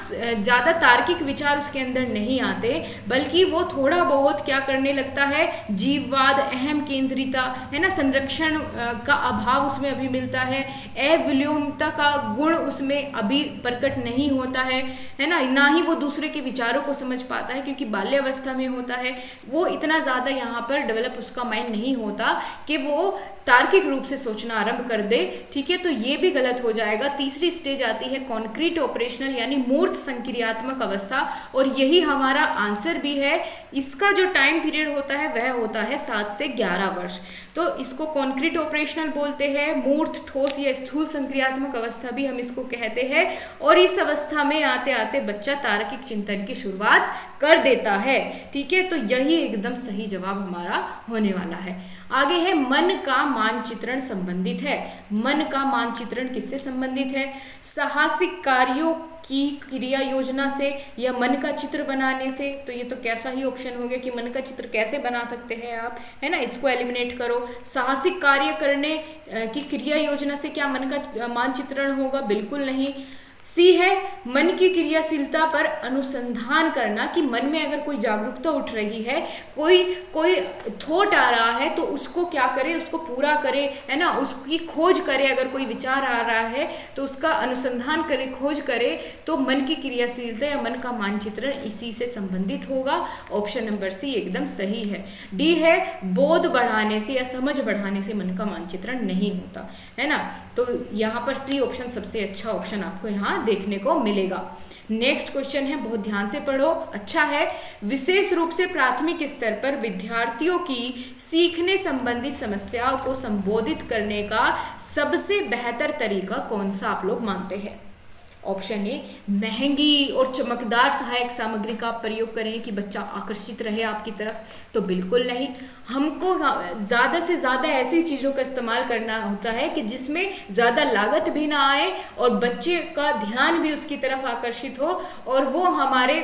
ज़्यादा तार्किक विचार उसके अंदर नहीं आते, बल्कि वो थोड़ा बहुत क्या करने लगता है? जीववाद, अहम केंद्रिता, है ना, संरक्षण का अभाव उसमें अभी मिलता है, अविलोम्यता का गुण उसमें अभी प्रकट नहीं होता है ना ही वो दूसरे के विचारों को समझ पाता है क्योंकि बाल्यावस्था में होता है। वो इतना ज़्यादा यहाँ पर डेवलप उसका माइंड नहीं होता कि वो तार्किक रूप से सोचना आरंभ कर दे, ठीक है। तो ये भी गलत हो जाएगा। तीसरी स्टेज आती है कॉन्क्रीट ऑपरेशनल यानी मूर्त संक्रियात्मक अवस्था, और यही हमारा आंसर भी है। इसका जो टाइम पीरियड होता है वह होता है 7 से 11 वर्ष। तो इसको कॉन्क्रीट ऑपरेशनल बोलते हैं, मूर्त ठोस या स्थूल संक्रियात्मक अवस्था भी हम इसको कहते हैं। और इस अवस्था में आते आते बच्चा तार्किक चिंतन की शुरुआत कर देता है, ठीक है। तो यही एकदम सही जवाब हमारा होने वाला है। आगे है मन का मानचित्रण संबंधित है। मन का मानचित्रण किससे संबंधित है? साहसिक कार्यों की क्रिया योजना से या मन का चित्र बनाने से। तो ये तो कैसा ही ऑप्शन हो गया कि मन का चित्र कैसे बना सकते हैं आप, है ना, इसको एलिमिनेट करो। साहसिक कार्य करने की क्रिया योजना से क्या मन का मानचित्रण होगा? बिल्कुल नहीं। सी है मन की क्रियाशीलता पर अनुसंधान करना, कि मन में अगर कोई जागरूकता उठ रही है, कोई थॉट आ रहा है तो उसको क्या करे, उसको पूरा करे, है ना, उसकी खोज करे। अगर कोई विचार आ रहा है तो उसका अनुसंधान करे, खोज करे, तो मन की क्रियाशीलता या मन का मानचित्रण इसी से संबंधित होगा। ऑप्शन नंबर सी एकदम सही है। डी है बोध बढ़ाने से या समझ बढ़ाने से मन का मानचित्रण नहीं होता, है ना। तो यहाँ पर सी ऑप्शन सबसे अच्छा ऑप्शन आपको यहाँ देखने को मिलेगा। नेक्स्ट क्वेश्चन है, बहुत ध्यान से पढ़ो, अच्छा है। विशेष रूप से प्राथमिक स्तर पर विद्यार्थियों की सीखने संबंधी समस्याओं को संबोधित करने का सबसे बेहतर तरीका कौन सा आप लोग मानते हैं? ऑप्शन ए, महंगी और चमकदार सहायक सामग्री का प्रयोग करें कि बच्चा आकर्षित रहे आपकी तरफ। तो बिल्कुल नहीं, हमको ज़्यादा से ज़्यादा ऐसी चीज़ों का इस्तेमाल करना होता है कि जिसमें ज़्यादा लागत भी ना आए और बच्चे का ध्यान भी उसकी तरफ आकर्षित हो और वो हमारे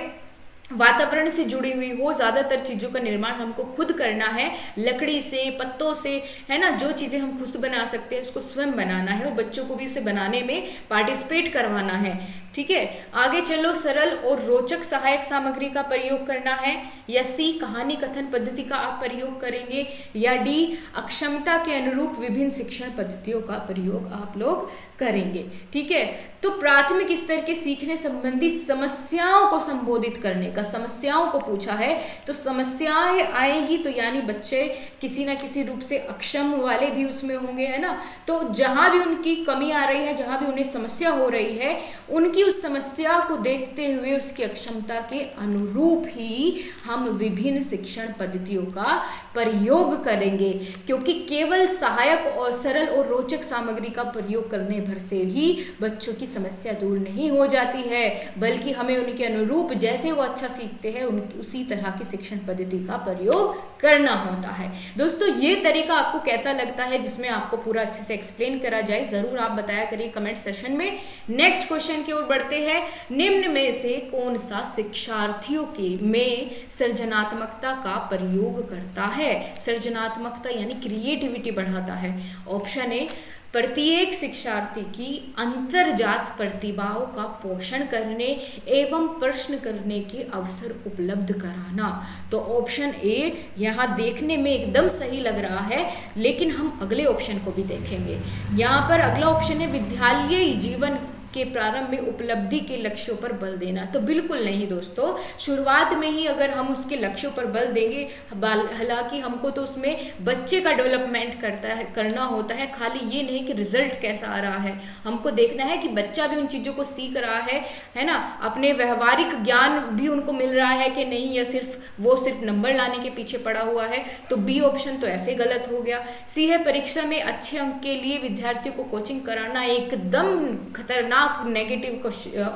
वातावरण से जुड़ी हुई हो। ज़्यादातर चीज़ों का निर्माण हमको खुद करना है, लकड़ी से, पत्तों से, है ना। जो चीज़ें हम खुद बना सकते हैं उसको स्वयं बनाना है और बच्चों को भी उसे बनाने में पार्टिसिपेट करवाना है, ठीक है। आगे चलो, सरल और रोचक सहायक सामग्री का प्रयोग करना है, या सी कहानी कथन पद्धति का आप प्रयोग करेंगे, या डी अक्षमता के अनुरूप विभिन्न शिक्षण पद्धतियों का प्रयोग आप लोग करेंगे, ठीक है। तो प्राथमिक स्तर के सीखने संबंधी समस्याओं को संबोधित करने का, समस्याओं को पूछा है तो समस्याएं आएंगी तो यानी बच्चे किसी ना किसी रूप से अक्षम वाले भी उसमें होंगे, है ना। तो जहां भी उनकी कमी आ रही है, जहां भी उन्हें समस्या हो रही है, उनकी उस समस्या को देखते हुए उसकी अक्षमता के अनुरूप ही हम विभिन्न शिक्षण पद्धतियों का प्रयोग करेंगे, क्योंकि केवल सहायक और सरल और रोचक सामग्री का प्रयोग करने भर से ही बच्चों की समस्या दूर नहीं हो जाती है, बल्कि हमें उनके अनुरूप जैसे वो अच्छा सीखते हैं उसी तरह की शिक्षण पद्धति का प्रयोग करना होता है। दोस्तों, ये तरीका आपको कैसा लगता है जिसमें आपको पूरा अच्छे से एक्सप्लेन करा जाए, जरूर आप बताया करिए कमेंट सेशन में। नेक्स्ट क्वेश्चन की ओर बढ़ते हैं। निम्न में से कौन सा शिक्षार्थियों के में सृजनात्मकता का प्रयोग करता है? सृजनात्मकता यानी क्रिएटिविटी बढ़ाता है। ऑप्शन ए, प्रत्येक शिक्षार्थी की अंतर्जात प्रतिभाओं का पोषण करने एवं प्रश्न करने के अवसर उपलब्ध कराना। तो ऑप्शन ए यहाँ देखने में एकदम सही लग रहा है, लेकिन हम अगले ऑप्शन को भी देखेंगे। यहाँ पर अगला ऑप्शन है विद्यालयी जीवन के प्रारंभ में उपलब्धि के लक्ष्यों पर बल देना। तो बिल्कुल नहीं दोस्तों, शुरुआत में ही अगर हम उसके लक्ष्यों पर बल देंगे, हालांकि हमको तो उसमें बच्चे का डेवलपमेंट करना होता है, खाली ये नहीं कि रिजल्ट कैसा आ रहा है। हमको देखना है कि बच्चा भी उन चीज़ों को सीख रहा है ना, अपने व्यवहारिक ज्ञान भी उनको मिल रहा है कि नहीं, या सिर्फ नंबर लाने के पीछे पड़ा हुआ है। तो बी ऑप्शन तो ऐसे गलत हो गया। सी है, परीक्षा में अच्छे अंक के लिए विद्यार्थियों को कोचिंग कराना एकदम खतरनाक नेगेटिव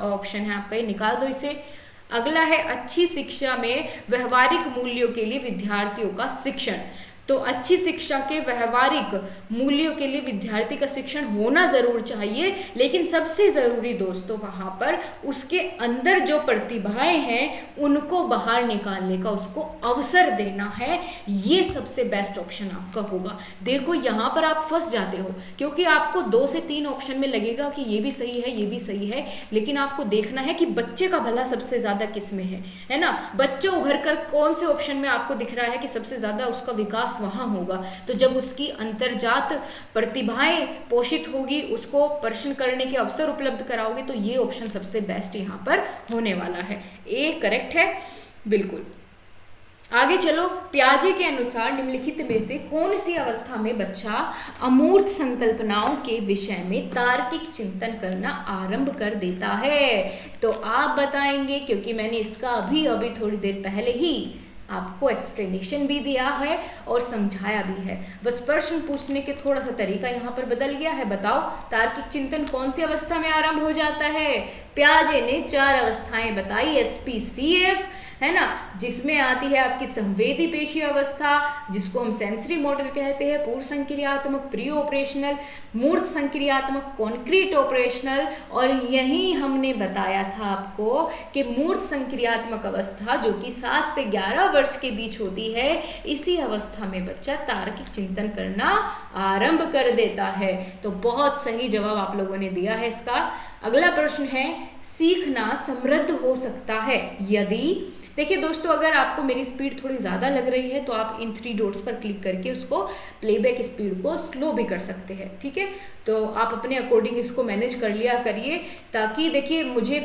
ऑप्शन है आपका, ये निकाल दो इसे। अगला है अच्छी शिक्षा में व्यवहारिक मूल्यों के लिए विद्यार्थियों का शिक्षण। तो अच्छी शिक्षा के व्यवहारिक मूल्यों के लिए विद्यार्थी का शिक्षण होना जरूर चाहिए, लेकिन सबसे जरूरी दोस्तों वहां पर उसके अंदर जो प्रतिभाएं हैं उनको बाहर निकालने का उसको अवसर देना है। ये सबसे बेस्ट ऑप्शन आपका होगा। देखो यहाँ पर आप फंस जाते हो, क्योंकि आपको 2 से 3 ऑप्शन में लगेगा कि ये भी सही है, ये भी सही है, लेकिन आपको देखना है कि बच्चे का भला सबसे ज्यादा किस में है ना। बच्चा उभर कर कौन से ऑप्शन में आपको दिख रहा है कि सबसे ज्यादा उसका विकास वहां होगा। तो जब उसकी अंतर्जात प्रतिभाएं पोषित होगी, उसको प्रश्न करने के अवसर उपलब्ध कराओगे, तो ये ऑप्शन सबसे बेस्ट यहां पर होने वाला है। ए करेक्ट है बिल्कुल। आगे चलो, पियाजे के अनुसार निम्नलिखित में से कौन सी अवस्था में बच्चा अमूर्त संकल्पनाओं के विषय में तार्किक चिंतन करना आरंभ कर देता है? तो आप बताएंगे, क्योंकि मैंने इसका अभी थोड़ी देर पहले ही आपको एक्सप्लेनेशन भी दिया है और समझाया भी है। बस प्रश्न पूछने के थोड़ा सा तरीका यहाँ पर बदल गया है। बताओ, तार्किक चिंतन कौन सी अवस्था में आरंभ हो जाता है? पियाजे ने 4 अवस्थाएं बताई, SPCF, है ना, जिसमें आती है आपकी संवेदी पेशी अवस्था, जिसको हम सेंसरी मॉडल कहते हैं, पूर्व संक्रियात्मक प्री ऑपरेशनल, मूर्त संक्रियात्मक कॉन्क्रीट ऑपरेशनल, और यही हमने बताया था आपको कि मूर्त संक्रियात्मक अवस्था जो कि 7 से 11 वर्ष के बीच होती है, इसी अवस्था में बच्चा तार्किक चिंतन करना आरंभ कर देता है। तो बहुत सही जवाब आप लोगों ने दिया है इसका। अगला प्रश्न है, सीखना समृद्ध हो सकता है यदि। देखिए दोस्तों, अगर आपको मेरी स्पीड थोड़ी ज़्यादा लग रही है तो आप इन 3 डॉट्स पर क्लिक करके उसको प्लेबैक स्पीड को स्लो भी कर सकते हैं, ठीक है। तो आप अपने अकॉर्डिंग इसको मैनेज कर लिया करिए, ताकि देखिए मुझे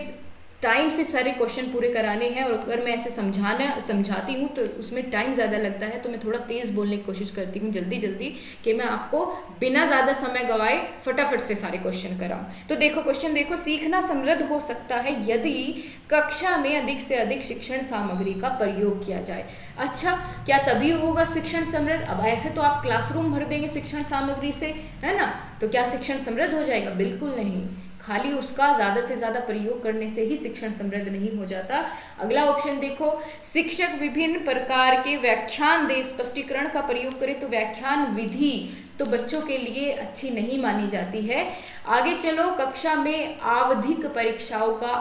टाइम से सारे क्वेश्चन पूरे कराने हैं, और अगर मैं ऐसे समझाती हूँ तो उसमें टाइम ज़्यादा लगता है, तो मैं थोड़ा तेज़ बोलने की कोशिश करती हूँ जल्दी कि मैं आपको बिना ज़्यादा समय गवाए फटाफट से सारे क्वेश्चन कराऊँ। तो देखो क्वेश्चन देखो, सीखना समृद्ध हो सकता है यदि कक्षा में अधिक से अधिक शिक्षण सामग्री का प्रयोग किया जाए। अच्छा, क्या तभी होगा शिक्षण समृद्ध? अब ऐसे तो आप क्लासरूम भर देंगे शिक्षण सामग्री से, है ना, तो क्या शिक्षण समृद्ध हो जाएगा? बिल्कुल नहीं। खाली उसका ज़्यादा से ज़्यादा प्रयोग करने से ही शिक्षण समृद्ध नहीं हो जाता। अगला ऑप्शन देखो, शिक्षक विभिन्न प्रकार के व्याख्यान दे स्पष्टीकरण का प्रयोग करे, तो व्याख्यान विधि तो बच्चों के लिए अच्छी नहीं मानी जाती है। आगे चलो, कक्षा में आवधिक परीक्षाओं का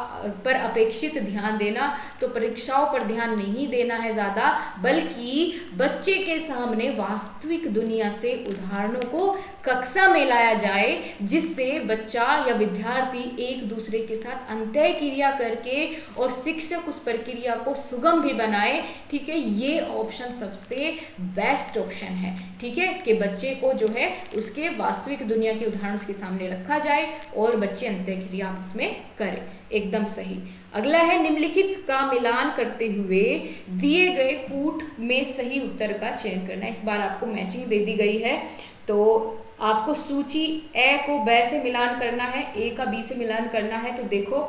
पर अपेक्षित ध्यान देना, तो परीक्षाओं पर ध्यान नहीं देना है ज़्यादा, बल्कि बच्चे के सामने वास्तविक दुनिया से उदाहरणों को कक्षा में लाया जाए, जिससे बच्चा या विद्यार्थी एक दूसरे के साथ अंतः क्रिया करके और शिक्षक उस प्रक्रिया को सुगम भी बनाए। ठीक है, ये ऑप्शन सबसे बेस्ट ऑप्शन है। ठीक है, कि बच्चे को जो है उसके वास्तविक दुनिया के उदाहरण उसके सामने रखा जाए और बच्चे अंतः क्रिया उसमें करें। एकदम सही। अगला है, निम्नलिखित का मिलान करते हुए दिए गए कूट में सही उत्तर का चयन करना। इस बार आपको मैचिंग दे दी गई है, तो आपको सूची ए को ब से मिलान करना है, ए का बी से मिलान करना है। तो देखो,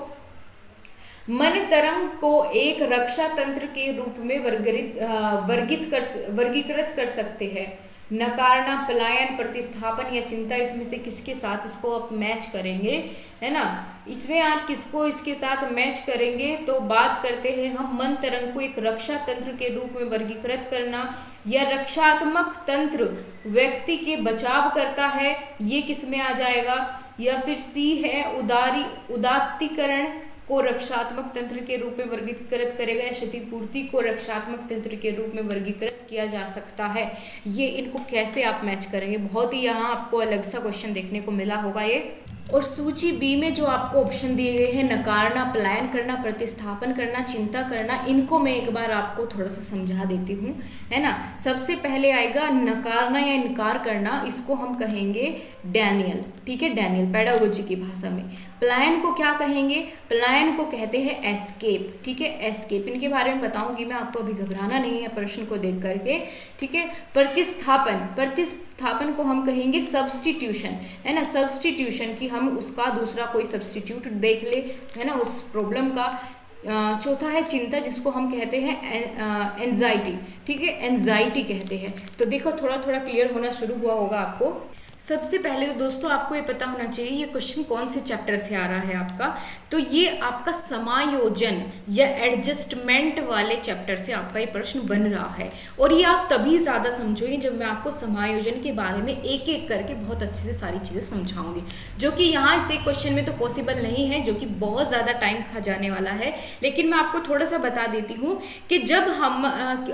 मन तरंग को एक रक्षा तंत्र के रूप में वर्गीकृत कर सकते हैं। नकारना, पलायन, प्रतिस्थापन या चिंता, इसमें से किसके साथ इसको आप मैच करेंगे, है ना। इसमें आप किसको इसके साथ मैच करेंगे, तो बात करते हैं हम मन तरंग को एक रक्षा तंत्र के रूप में वर्गीकृत करना, या रक्षात्मक तंत्र व्यक्ति के बचाव करता है, ये किस में आ जाएगा। या फिर सी है, उदात्तीकरण को रक्षात्मक तंत्र के रूप में वर्गीकृत करेगा, या क्षतिपूर्ति को रक्षात्मक तंत्र के रूप में वर्गीकृत किया जा सकता है। ये इनको कैसे आप मैच करेंगे, बहुत ही यहाँ आपको अलग सा क्वेश्चन देखने को मिला होगा ये। और सूची बी में जो आपको ऑप्शन दिए गए हैं, नकारना, पलायन करना, प्रतिस्थापन करना, चिंता करना, इनको मैं एक बार आपको थोड़ा सा समझा देती हूँ, है ना। सबसे पहले आएगा नकारना या इनकार करना, इसको हम कहेंगे डैनियल। ठीक है, डैनियल पेडागोजी की भाषा में। पलायन को क्या कहेंगे, पलायन को कहते हैं एस्केप। ठीक है, एस्केप, इनके बारे में बताऊंगी मैं आपको, अभी घबराना नहीं है प्रश्न को देख करके। ठीक है, प्रतिस्थापन को हम कहेंगे सब्स्टिट्यूशन, है ना, सब्स्टिट्यूशन की हम उसका दूसरा कोई सब्स्टिट्यूट देख ले, है ना, उस प्रॉब्लम का। चौथा है चिंता, जिसको हम कहते हैं एंजाइटी। ठीक है, एंजाइटी कहते हैं। तो देखो, थोड़ा थोड़ा क्लियर होना शुरू हुआ होगा आपको। सबसे पहले तो दोस्तों आपको ये पता होना चाहिए ये क्वेश्चन कौन से चैप्टर से आ रहा है आपका। तो ये आपका समायोजन या एडजस्टमेंट वाले चैप्टर से आपका ये प्रश्न बन रहा है। और ये आप तभी ज़्यादा समझोगे जब मैं आपको समायोजन के बारे में एक एक करके बहुत अच्छे से सारी चीज़ें समझाऊंगी, जो कि यहाँ से क्वेश्चन में तो पॉसिबल नहीं है, जो कि बहुत ज़्यादा टाइम खा जाने वाला है। लेकिन मैं आपको थोड़ा सा बता देती हूँ कि जब हम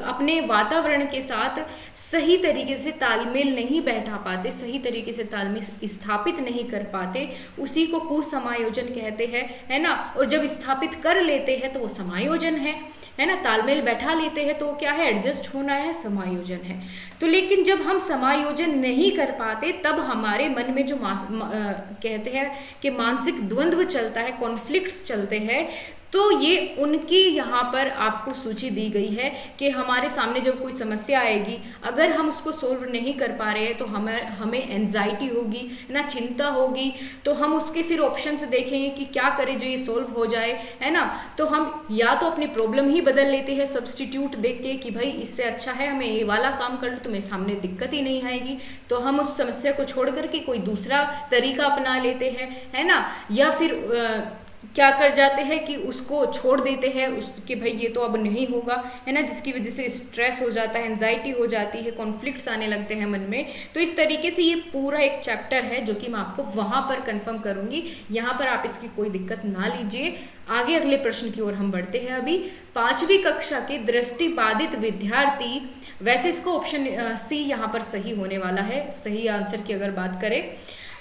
अपने वातावरण के साथ सही तरीके से तालमेल नहीं बैठा पाते, सही तरीके से तालमेल स्थापित नहीं कर पाते, उसी को कुसमायोजन कहते हैं, है ना। और जब स्थापित कर लेते हैं तो वो समायोजन है ना। तालमेल बैठा लेते हैं तो वो क्या है, एडजस्ट होना है, समायोजन है। तो लेकिन जब हम समायोजन नहीं कर पाते, तब हमारे मन में जो कहते हैं कि मानसिक द्वंद्व चलता है, कॉन्फ्लिक्ट्स चलते हैं, तो ये उनकी यहाँ पर आपको सूची दी गई है कि हमारे सामने जब कोई समस्या आएगी, अगर हम उसको सोल्व नहीं कर पा रहे हैं तो हमें एंजाइटी होगी ना, चिंता होगी। तो हम उसके फिर ऑप्शंस देखेंगे कि क्या करें जो ये सोल्व हो जाए, है ना। तो हम या तो अपनी प्रॉब्लम ही बदल लेते हैं सब्स्टिट्यूट देख के कि भाई इससे अच्छा है हमें ये वाला काम कर लो तो मेरे सामने दिक्कत ही नहीं आएगी, तो हम उस समस्या को छोड़ करके कोई दूसरा तरीका अपना लेते हैं, है ना। या फिर क्या कर जाते हैं कि उसको छोड़ देते हैं कि भाई ये तो अब नहीं होगा, है ना, जिसकी वजह से स्ट्रेस हो जाता है, एंजाइटी हो जाती है, कॉन्फ्लिक्ट्स आने लगते हैं मन में। तो इस तरीके से ये पूरा एक चैप्टर है जो कि मैं आपको वहाँ पर कंफर्म करूँगी, यहाँ पर आप इसकी कोई दिक्कत ना लीजिए। आगे अगले प्रश्न की ओर हम बढ़ते हैं। अभी 5वीं कक्षा के दृष्टिबाधित विद्यार्थी, वैसे इसको ऑप्शन सी यहाँ पर सही होने वाला है, सही आंसर की अगर बात करें।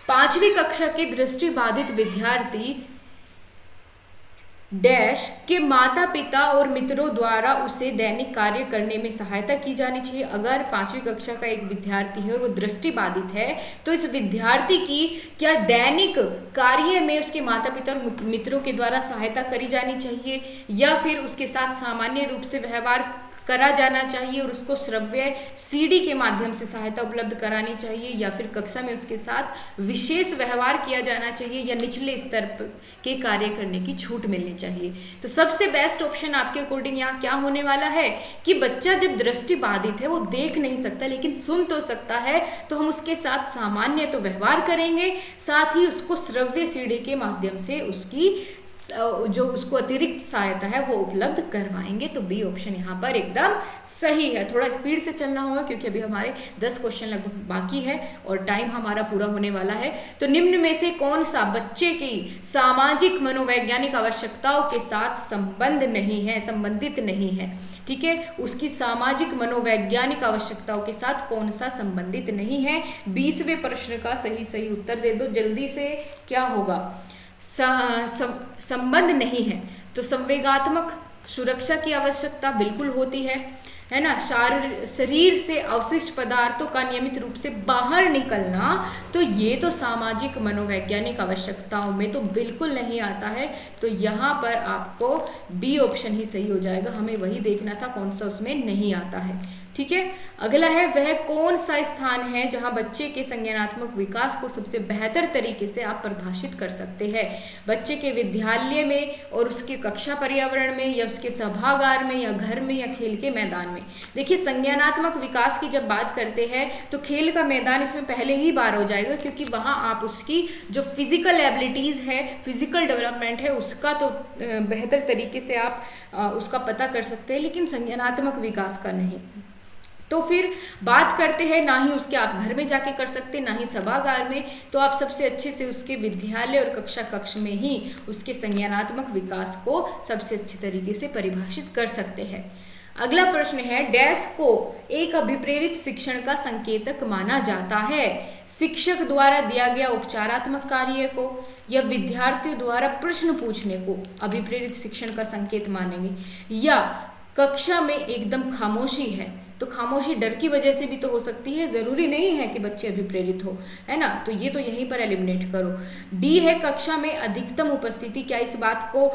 5वीं कक्षा के दृष्टिबाधित विद्यार्थी डैश के माता पिता और मित्रों द्वारा उसे दैनिक कार्य करने में सहायता की जानी चाहिए। अगर 5वीं कक्षा का एक विद्यार्थी है और वो दृष्टिबाधित है, तो इस विद्यार्थी की क्या दैनिक कार्य में उसके माता पिता और मित्रों के द्वारा सहायता करी जानी चाहिए, या फिर उसके साथ सामान्य रूप से व्यवहार करा जाना चाहिए और उसको श्रव्य सीडी के माध्यम से सहायता उपलब्ध करानी चाहिए, या फिर कक्षा में उसके साथ विशेष व्यवहार किया जाना चाहिए, या निचले स्तर के कार्य करने की छूट मिलनी चाहिए। तो सबसे बेस्ट ऑप्शन आपके अकॉर्डिंग यहाँ क्या होने वाला है कि बच्चा जब दृष्टिबाधित है, वो देख नहीं सकता लेकिन सुन तो सकता है, तो हम उसके साथ सामान्य तो व्यवहार करेंगे, साथ ही उसको श्रव्य सीडी के माध्यम से उसकी जो उसको अतिरिक्त सहायता है वो उपलब्ध करवाएंगे। तो बी ऑप्शन यहाँ पर एकदम एकदम सही है। थोड़ा स्पीड से चलना होगा क्योंकि अभी हमारे 10 क्वेश्चन लगभग बाकी है और टाइम हमारा पूरा होने वाला है। तो निम्न में से कौन सा बच्चे की सामाजिक मनोवैज्ञानिक आवश्यकताओं के साथ संबंधित नहीं है, ठीक है, उसकी सामाजिक मनोवैज्ञानिक आवश्यकताओं के साथ कौन सा संबंधित नहीं है। 20वें प्रश्न का सही उत्तर दे दो जल्दी से। क्या होगा? संबंध नहीं है तो संवेगात्मक सुरक्षा की आवश्यकता बिल्कुल होती है ना। शरीर से अवशिष्ट पदार्थों का नियमित रूप से बाहर निकलना, तो ये तो सामाजिक मनोवैज्ञानिक आवश्यकताओं में तो बिल्कुल नहीं आता है। तो यहाँ पर आपको बी ऑप्शन ही सही हो जाएगा, हमें वही देखना था कौन सा उसमें नहीं आता है, ठीक है। अगला है, वह कौन सा स्थान है जहां बच्चे के संज्ञानात्मक विकास को सबसे बेहतर तरीके से आप परिभाषित कर सकते हैं। बच्चे के विद्यालय में और उसके कक्षा पर्यावरण में, या उसके सभागार में, या घर में, या खेल के मैदान में। देखिए, संज्ञानात्मक विकास की जब बात करते हैं तो खेल का मैदान इसमें पहले ही बार हो जाएगा, क्योंकि वहां आप उसकी जो फिजिकल एबिलिटीज है, फिजिकल डेवलपमेंट है, उसका तो बेहतर तरीके से आप उसका पता कर सकते हैं, लेकिन संज्ञानात्मक विकास का नहीं। तो फिर बात करते हैं, ना ही उसके आप घर में जाके कर सकते, ना ही सभागार में, तो आप सबसे अच्छे से उसके विद्यालय और कक्ष में ही उसके संज्ञानात्मक विकास को सबसे अच्छे तरीके से परिभाषित कर सकते हैं। अगला प्रश्न है, डैश को एक अभिप्रेरित शिक्षण का संकेतक माना जाता है। शिक्षक द्वारा दिया गया उपचारात्मक कार्य को या विद्यार्थियों द्वारा प्रश्न पूछने को अभिप्रेरित शिक्षण का संकेत मानेंगे, या कक्षा में एकदम खामोशी है, तो खामोशी डर की वजह से भी तो हो सकती है, जरूरी नहीं है कि बच्चे अभिप्रेरित हो, है ना। तो ये तो यहीं पर एलिमिनेट करो। डी है, कक्षा में अधिकतम उपस्थिति, क्या इस बात को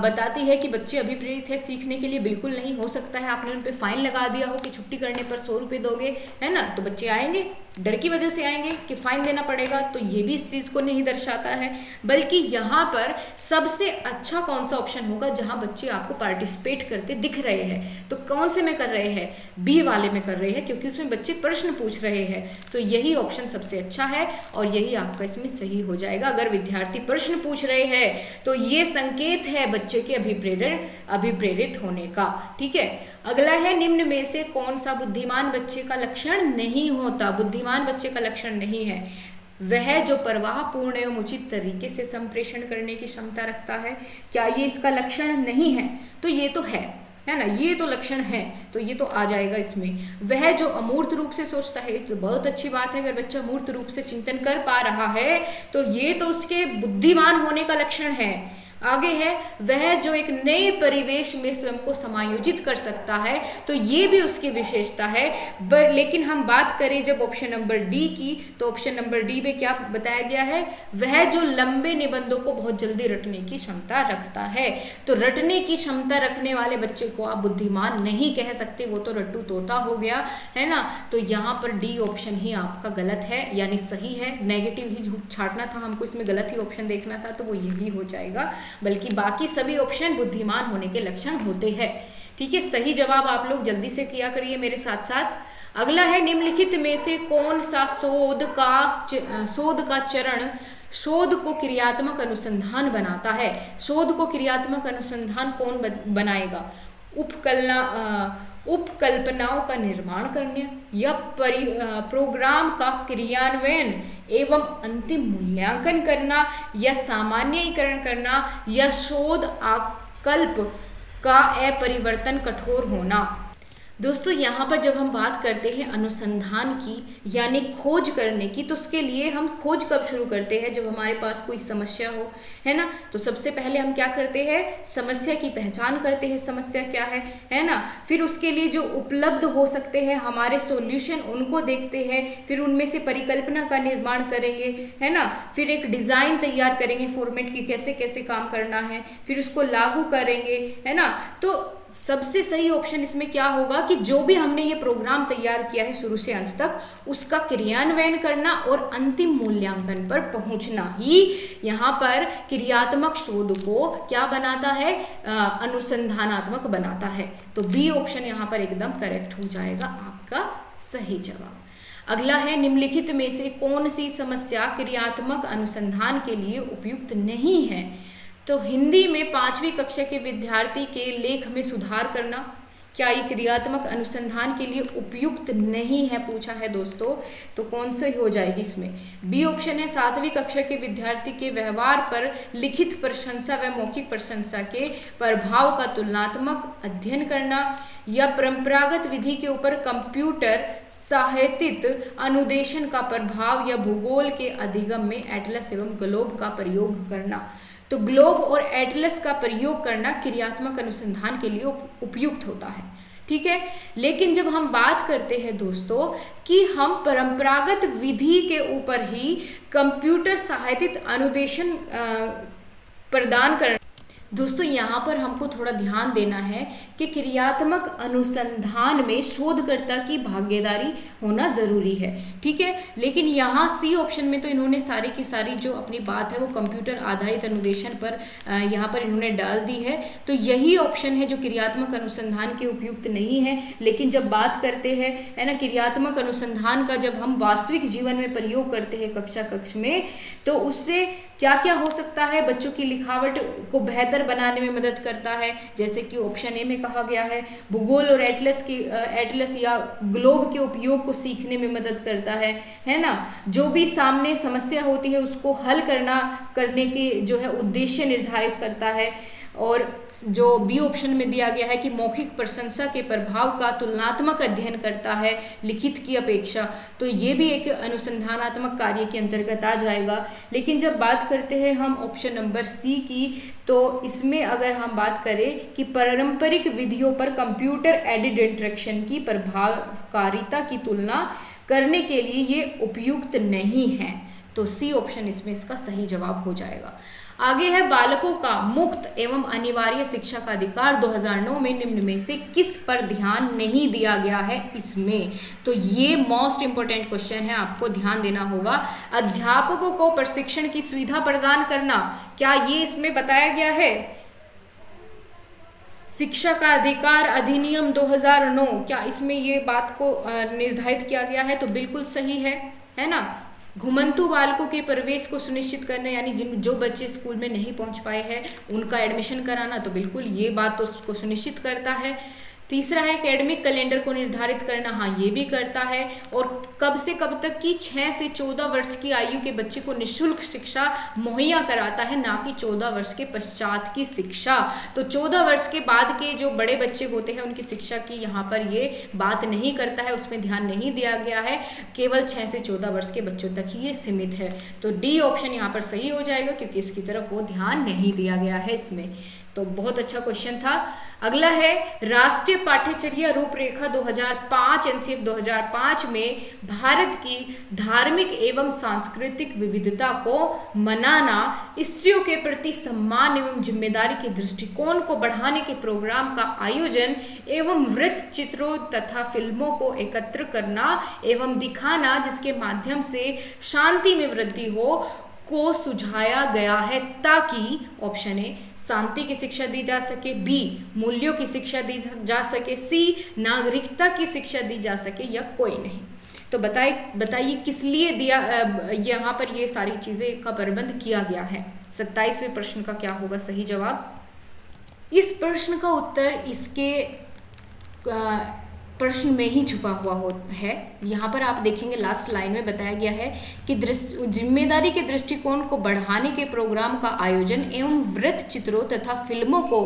बताती है कि बच्चे अभिप्रेरित है सीखने के लिए? बिल्कुल नहीं। हो सकता है आपने उन पे फाइन लगा दिया हो कि छुट्टी करने पर 100 रुपये दोगे, है ना, तो बच्चे आएंगे, डर की वजह से आएंगे कि फाइन देना पड़ेगा, तो ये भी इस चीज को नहीं दर्शाता है। बल्कि यहाँ पर सबसे अच्छा कौन सा ऑप्शन होगा जहाँ बच्चे आपको पार्टिसिपेट करते दिख रहे हैं, तो कौन से में कर रहे हैं? बी वाले में कर रहे हैं, क्योंकि उसमें बच्चे प्रश्न पूछ रहे हैं। तो यही ऑप्शन सबसे अच्छा है और यही आपका इसमें सही हो जाएगा। अगर विद्यार्थी प्रश्न पूछ रहे हैं तो ये संकेत है बच्चे के अभिप्रेरित होने का, ठीक है। अगला है, निम्न में से कौन सा बुद्धिमान बच्चे का लक्षण नहीं होता? बुद्धिमान बच्चे का लक्षण नहीं है वह जो प्रवाह पूर्ण एवं उचित तरीके से संप्रेषण करने की क्षमता रखता है। क्या ये इसका लक्षण नहीं है? तो ये तो है ना, ये तो लक्षण है, तो ये तो आ जाएगा इसमें। वह जो अमूर्त रूप से सोचता है, तो बहुत अच्छी बात है, अगर बच्चा मूर्त रूप से चिंतन कर पा रहा है तो ये तो उसके बुद्धिमान होने का लक्षण है। आगे है, वह जो एक नए परिवेश में स्वयं को समायोजित कर सकता है, तो ये भी उसकी विशेषता है। लेकिन हम बात करें जब ऑप्शन नंबर डी की, तो ऑप्शन नंबर डी में क्या बताया गया है? वह जो लंबे निबंधों को बहुत जल्दी रटने की क्षमता रखता है। तो रटने की क्षमता रखने वाले बच्चे को आप बुद्धिमान नहीं कह सकते, वो तो रट्टू तोता हो गया, है ना। तो यहाँ पर डी ऑप्शन ही आपका गलत है, यानी सही है। नेगेटिव ही छाटना था हमको, इसमें गलत ही ऑप्शन देखना था, तो वो यही हो जाएगा। बल्कि बाकी सभी ऑप्शन बुद्धिमान होने के लक्षण होते हैं, ठीक है। सही जवाब आप लोग जल्दी से किया करिए मेरे साथ साथ। अगला है, निम्नलिखित में से कौन सा शोध का चरण शोध को क्रियात्मक अनुसंधान बनाता है? शोध को क्रियात्मक अनुसंधान कौन बनाएगा? उपकल्पनाओं का निर्माण करने, या प्रोग्राम का क्रियान्वयन एवं अंतिम मूल्यांकन करना, या सामान्यीकरण करना, या शोध आकल्प का अपरिवर्तन कठोर होना। दोस्तों, यहाँ पर जब हम बात करते हैं अनुसंधान की, यानी खोज करने की, तो उसके लिए हम खोज कब शुरू करते हैं? जब हमारे पास कोई समस्या हो, है ना। तो सबसे पहले हम क्या करते हैं? समस्या की पहचान करते हैं, समस्या क्या है ना। फिर उसके लिए जो उपलब्ध हो सकते हैं हमारे सॉल्यूशन, उनको देखते हैं। फिर उनमें से परिकल्पना का निर्माण करेंगे, है ना। फिर एक डिज़ाइन तैयार करेंगे फॉर्मेट की, कैसे कैसे काम करना है, फिर उसको लागू करेंगे, है ना। तो सबसे सही ऑप्शन इसमें क्या होगा कि जो भी हमने ये प्रोग्राम तैयार किया है शुरू से अंत तक, उसका क्रियान्वयन करना और अंतिम मूल्यांकन पर पहुंचना ही यहाँ पर क्रियात्मक शोध को क्या बनाता है? अनुसंधानात्मक बनाता है। तो बी ऑप्शन यहाँ पर एकदम करेक्ट हो जाएगा, आपका सही जवाब। अगला है, निम्नलिखित में से कौन सी समस्या क्रियात्मक अनुसंधान के लिए उपयुक्त नहीं है? तो हिंदी में 5वीं कक्षा के विद्यार्थी के लेख में सुधार करना, क्या ये क्रियात्मक अनुसंधान के लिए उपयुक्त नहीं है पूछा है दोस्तों, तो कौन सी हो जाएगी इसमें? बी ऑप्शन है 7वीं कक्षा के विद्यार्थी के व्यवहार पर लिखित प्रशंसा व मौखिक प्रशंसा के प्रभाव का तुलनात्मक अध्ययन करना, या परंपरागत विधि के ऊपर कंप्यूटर सहायतित अनुदेशन का प्रभाव, या भूगोल के अधिगम में एटलस एवं ग्लोब का प्रयोग करना। तो ग्लोब और एटलस का प्रयोग करना क्रियात्मक अनुसंधान के लिए उपयुक्त होता है, ठीक है। लेकिन जब हम बात करते हैं दोस्तों कि हम परंपरागत विधि के ऊपर ही कंप्यूटर सहायतित अनुदेशन प्रदान करना, दोस्तों यहाँ पर हमको थोड़ा ध्यान देना है कि क्रियात्मक अनुसंधान में शोधकर्ता की भागीदारी होना ज़रूरी है, ठीक है। लेकिन यहाँ सी ऑप्शन में तो इन्होंने सारी की सारी जो अपनी बात है वो कंप्यूटर आधारित अनुदेशन पर यहाँ पर इन्होंने डाल दी है। तो यही ऑप्शन है जो क्रियात्मक अनुसंधान के उपयुक्त नहीं है। लेकिन जब बात करते हैं है ना क्रियात्मक अनुसंधान का, जब हम वास्तविक जीवन में प्रयोग करते हैं कक्ष में, तो उससे क्या क्या हो सकता है? बच्चों की लिखावट को बेहतर बनाने में मदद करता है, जैसे कि ऑप्शन ए में कहा गया है। भूगोल और एटलस या ग्लोब के उपयोग को सीखने में मदद करता है ना। जो भी सामने समस्या होती है उसको हल करने के जो है उद्देश्य निर्धारित करता है। और जो बी ऑप्शन में दिया गया है कि मौखिक प्रशंसा के प्रभाव का तुलनात्मक अध्ययन करता है लिखित की अपेक्षा, तो ये भी एक अनुसंधानात्मक कार्य के अंतर्गत आ जाएगा। लेकिन जब बात करते हैं हम ऑप्शन नंबर सी की, तो इसमें अगर हम बात करें कि पारंपरिक विधियों पर कंप्यूटर एडेड इंस्ट्रक्शन की प्रभावकारिता की तुलना करने के लिए ये उपयुक्त नहीं है, तो सी ऑप्शन इसमें इसका सही जवाब हो जाएगा। आगे है बालकों का मुक्त एवं अनिवार्य शिक्षा का अधिकार 2009 में निम्न में से किस पर ध्यान नहीं दिया गया है इसमें? तो ये मोस्ट इंपोर्टेंट क्वेश्चन है, आपको ध्यान देना होगा। अध्यापकों को प्रशिक्षण की सुविधा प्रदान करना, क्या ये इसमें बताया गया है? शिक्षा का अधिकार अधिनियम 2009, क्या इसमें ये बात को निर्धारित किया गया है? तो बिल्कुल सही है ना। घुमंतु बालकों के प्रवेश को सुनिश्चित करना, यानी जो बच्चे स्कूल में नहीं पहुंच पाए हैं उनका एडमिशन कराना, तो बिल्कुल ये बात तो उसको सुनिश्चित करता है। तीसरा है एकेडमिक कैलेंडर को निर्धारित करना, हाँ ये भी करता है। और कब से कब तक की 6 से 14 वर्ष की आयु के बच्चे को निःशुल्क शिक्षा मुहैया कराता है, ना कि 14 वर्ष के पश्चात की शिक्षा। तो 14 वर्ष के बाद के जो बड़े बच्चे होते हैं उनकी शिक्षा की यहाँ पर ये बात नहीं करता है, उसमें ध्यान नहीं दिया गया है, केवल 6 से 14 वर्ष के बच्चों तक ही ये सीमित है। तो डी ऑप्शन यहाँ पर सही हो जाएगा, क्योंकि इसकी तरफ वो ध्यान नहीं दिया गया है इसमें। तो बहुत अच्छा क्वेश्चन था। अगला है राष्ट्रीय पाठ्यचर्या रूपरेखा 2005 एनसीएफ 2005 में भारत की धार्मिक एवं सांस्कृतिक विविधता को मनाना, स्त्रियों के प्रति सम्मान एवं जिम्मेदारी के दृष्टिकोण को बढ़ाने के प्रोग्राम का आयोजन एवं वृत्त चित्रों तथा फिल्मों को एकत्र करना एवं दिखाना जिसके माध्यम से शांति में वृद्धि हो को सुझाया गया है, ताकि ऑप्शन ए शांति की शिक्षा दी जा सके, बी मूल्यों की शिक्षा दी जा सके, सी नागरिकता की शिक्षा दी जा सके, या कोई नहीं। तो बताइए किस लिए दिया यहाँ पर ये सारी चीज़ें का प्रबंध किया गया है। 27वें प्रश्न का क्या होगा सही जवाब? इस प्रश्न का उत्तर इसके प्रश्न में ही छुपा हुआ है। यहाँ पर आप देखेंगे लास्ट लाइन में बताया गया है कि जिम्मेदारी के दृष्टिकोण को बढ़ाने के प्रोग्राम का आयोजन एवं वृत्त चित्रों तथा फिल्मों को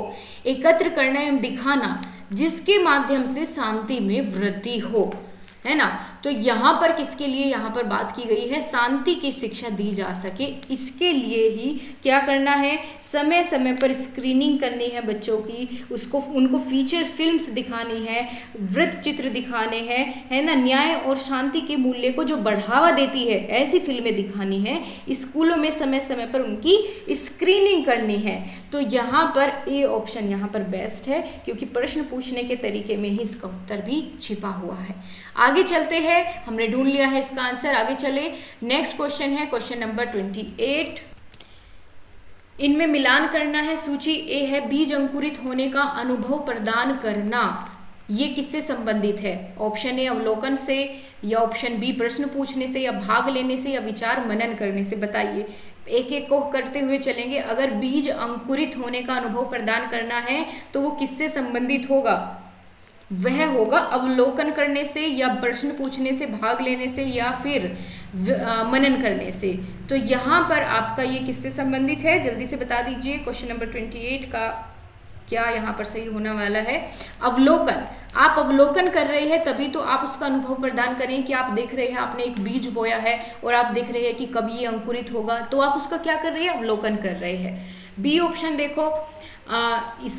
एकत्र करना एवं दिखाना जिसके माध्यम से शांति में वृद्धि हो, है ना। तो यहाँ पर किसके लिए यहाँ पर बात की गई है? शांति की शिक्षा दी जा सके, इसके लिए ही क्या करना है? समय समय पर स्क्रीनिंग करनी है बच्चों की, उनको फीचर फिल्म्स दिखानी है, वृत्त चित्र दिखाने हैं, है ना। न्याय और शांति के मूल्य को जो बढ़ावा देती है ऐसी फिल्में दिखानी है। स्कूलों में समय समय पर उनकी स्क्रीनिंग करनी है। तो यहाँ पर ए ऑप्शन यहाँ पर बेस्ट है, क्योंकि प्रश्न पूछने के तरीके में ही इसका उत्तर भी छिपा हुआ है। आगे चलते हैं, हमने ढूंढ लिया है इसका आंसर। आगे चले, नेक्स्ट क्वेश्चन है क्वेश्चन नंबर 28। इनमें मिलान करना है। सूची ए है बीज अंकुरित होने का अनुभव प्रदान करना, ये किससे संबंधित है? ऑप्शन ए अवलोकन से, या ऑप्शन बी प्रश्न पूछने से, या भाग लेने से, या विचार मनन करने से। बताइए, एक एक को करते हुए चलेंगे। अगर बीज अंकुरित होने का अनुभव प्रदान करना है तो वो किससे संबंधित होगा? वह होगा अवलोकन करने से या प्रश्न पूछने से, भाग लेने से या फिर मनन करने से। तो यहाँ पर आपका ये किससे संबंधित है, जल्दी से बता दीजिए। क्वेश्चन नंबर 28 का क्या यहाँ पर सही होने वाला है? अवलोकन। आप अवलोकन कर रहे हैं तभी तो आप उसका अनुभव प्रदान करें कि आप देख रहे हैं आपने एक बीज बोया है और आप देख रहे हैं कि कब ये अंकुरित होगा, तो आप उसका क्या कर रहे हैं? अवलोकन कर रहे हैं। बी ऑप्शन देखो,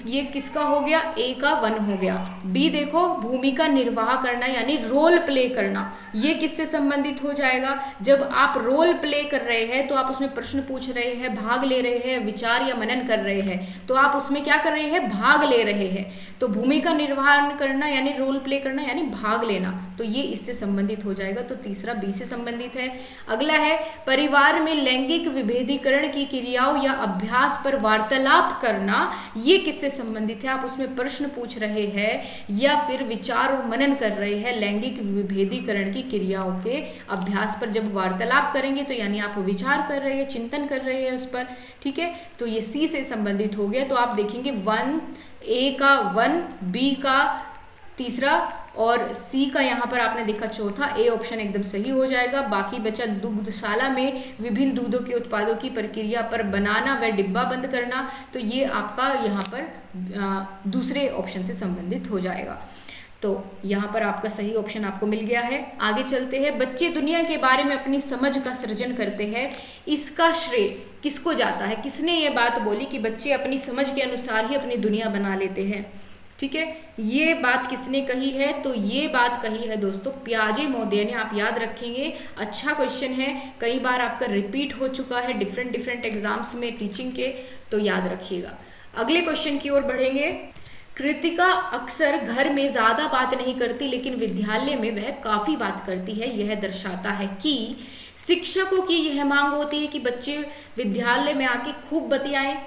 ये किसका हो गया? ए का वन हो गया। बी देखो, भूमिका निर्वाह करना यानी रोल प्ले करना, ये किससे संबंधित हो जाएगा? जब आप रोल प्ले कर रहे हैं तो आप उसमें प्रश्न पूछ रहे हैं, भाग ले रहे हैं, विचार या मनन कर रहे हैं, तो आप उसमें क्या कर रहे हैं? भाग ले रहे हैं। तो भूमिका निर्वाह करना यानी रोल प्ले करना यानी भाग लेना, तो ये इससे संबंधित हो जाएगा। तो तीसरा बी से संबंधित है। अगला है परिवार में लैंगिक विभेदीकरण की क्रियाओं या अभ्यास पर वार्तालाप करना, ये किससे संबंधित है? आप उसमें प्रश्न पूछ रहे हैं या फिर विचार और मनन कर रहे हैं लैंगिक विभेदीकरण की क्रियाओं के अभ्यास पर। जब वार्तालाप करेंगे तो यानी आप विचार कर रहे हैं, चिंतन कर रहे हैं उस पर, ठीक है। तो ये सी से संबंधित हो गया। तो आप देखेंगे वन, ए का वन, बी का तीसरा और सी का यहाँ पर आपने देखा चौथा। ए ऑप्शन एकदम सही हो जाएगा। बाकी बचा दुग्धशाला में विभिन्न दूधों के उत्पादों की प्रक्रिया पर बनाना व डिब्बा बंद करना, तो ये आपका यहाँ पर दूसरे ऑप्शन से संबंधित हो जाएगा। तो यहाँ पर आपका सही ऑप्शन आपको मिल गया है। आगे चलते हैं। बच्चे दुनिया के बारे में अपनी समझ का सृजन करते हैं, इसका श्रेय किसको जाता है? किसने ये बात बोली कि बच्चे अपनी समझ के अनुसार ही अपनी दुनिया बना लेते हैं, ठीक है। ये बात किसने कही है? तो ये बात कही है दोस्तों पियाजे महोदय ने। आप याद रखेंगे, अच्छा क्वेश्चन है, कई बार आपका रिपीट हो चुका है डिफरेंट एग्जाम्स में टीचिंग के, तो याद रखिएगा। अगले क्वेश्चन की ओर बढ़ेंगे। कृतिका अक्सर घर में ज़्यादा बात नहीं करती लेकिन विद्यालय में वह काफ़ी बात करती है। यह दर्शाता है कि शिक्षकों की यह मांग होती है कि बच्चे विद्यालय में आके खूब बतियाएं,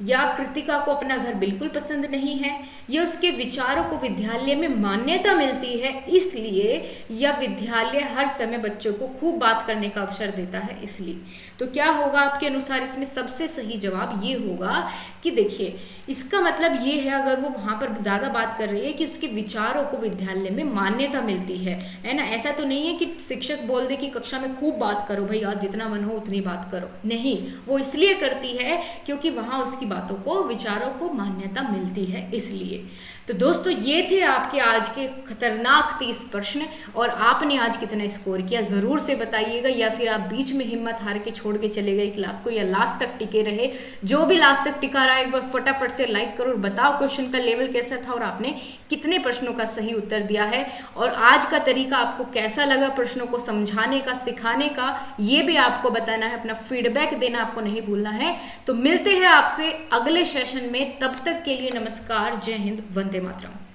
या कृतिका को अपना घर बिल्कुल पसंद नहीं है, या उसके विचारों को विद्यालय में मान्यता मिलती है इसलिए, या विद्यालय हर समय बच्चों को खूब बात करने का अवसर देता है इसलिए। तो क्या होगा आपके अनुसार? इसमें सबसे सही जवाब ये होगा कि देखिए इसका मतलब ये है, अगर वो वहाँ पर ज़्यादा बात कर रही है कि उसके विचारों को विद्यालय में मान्यता मिलती है ना। ऐसा तो नहीं है कि शिक्षक बोल दे कि कक्षा में खूब बात करो भाई, आज जितना मन हो उतनी बात करो, नहीं, वो इसलिए करती है क्योंकि वहाँ उसकी बातों को, विचारों को मान्यता मिलती है इसलिए। तो दोस्तों ये थे आपके आज के खतरनाक 30 प्रश्न, और आपने आज कितना स्कोर किया ज़रूर से बताइएगा, या फिर आप बीच में हिम्मत हार के छोड़ के चले गए क्लास को, या लास्ट तक टिके रहे। जो भी लास्ट तक टिका रहा है एक बार फटाफट से लाइक करो और बताओ क्वेश्चन का लेवल कैसा था और आपने कितने प्रश्नों का सही उत्तर दिया है, और आज का तरीका आपको कैसा लगा प्रश्नों को समझाने का, सिखाने का, ये भी आपको बताना है, अपना फीडबैक देना आपको नहीं भूलना है। तो मिलते हैं आपसे अगले सेशन में, तब तक के लिए नमस्कार, जय हिंद, वंदे मातरम।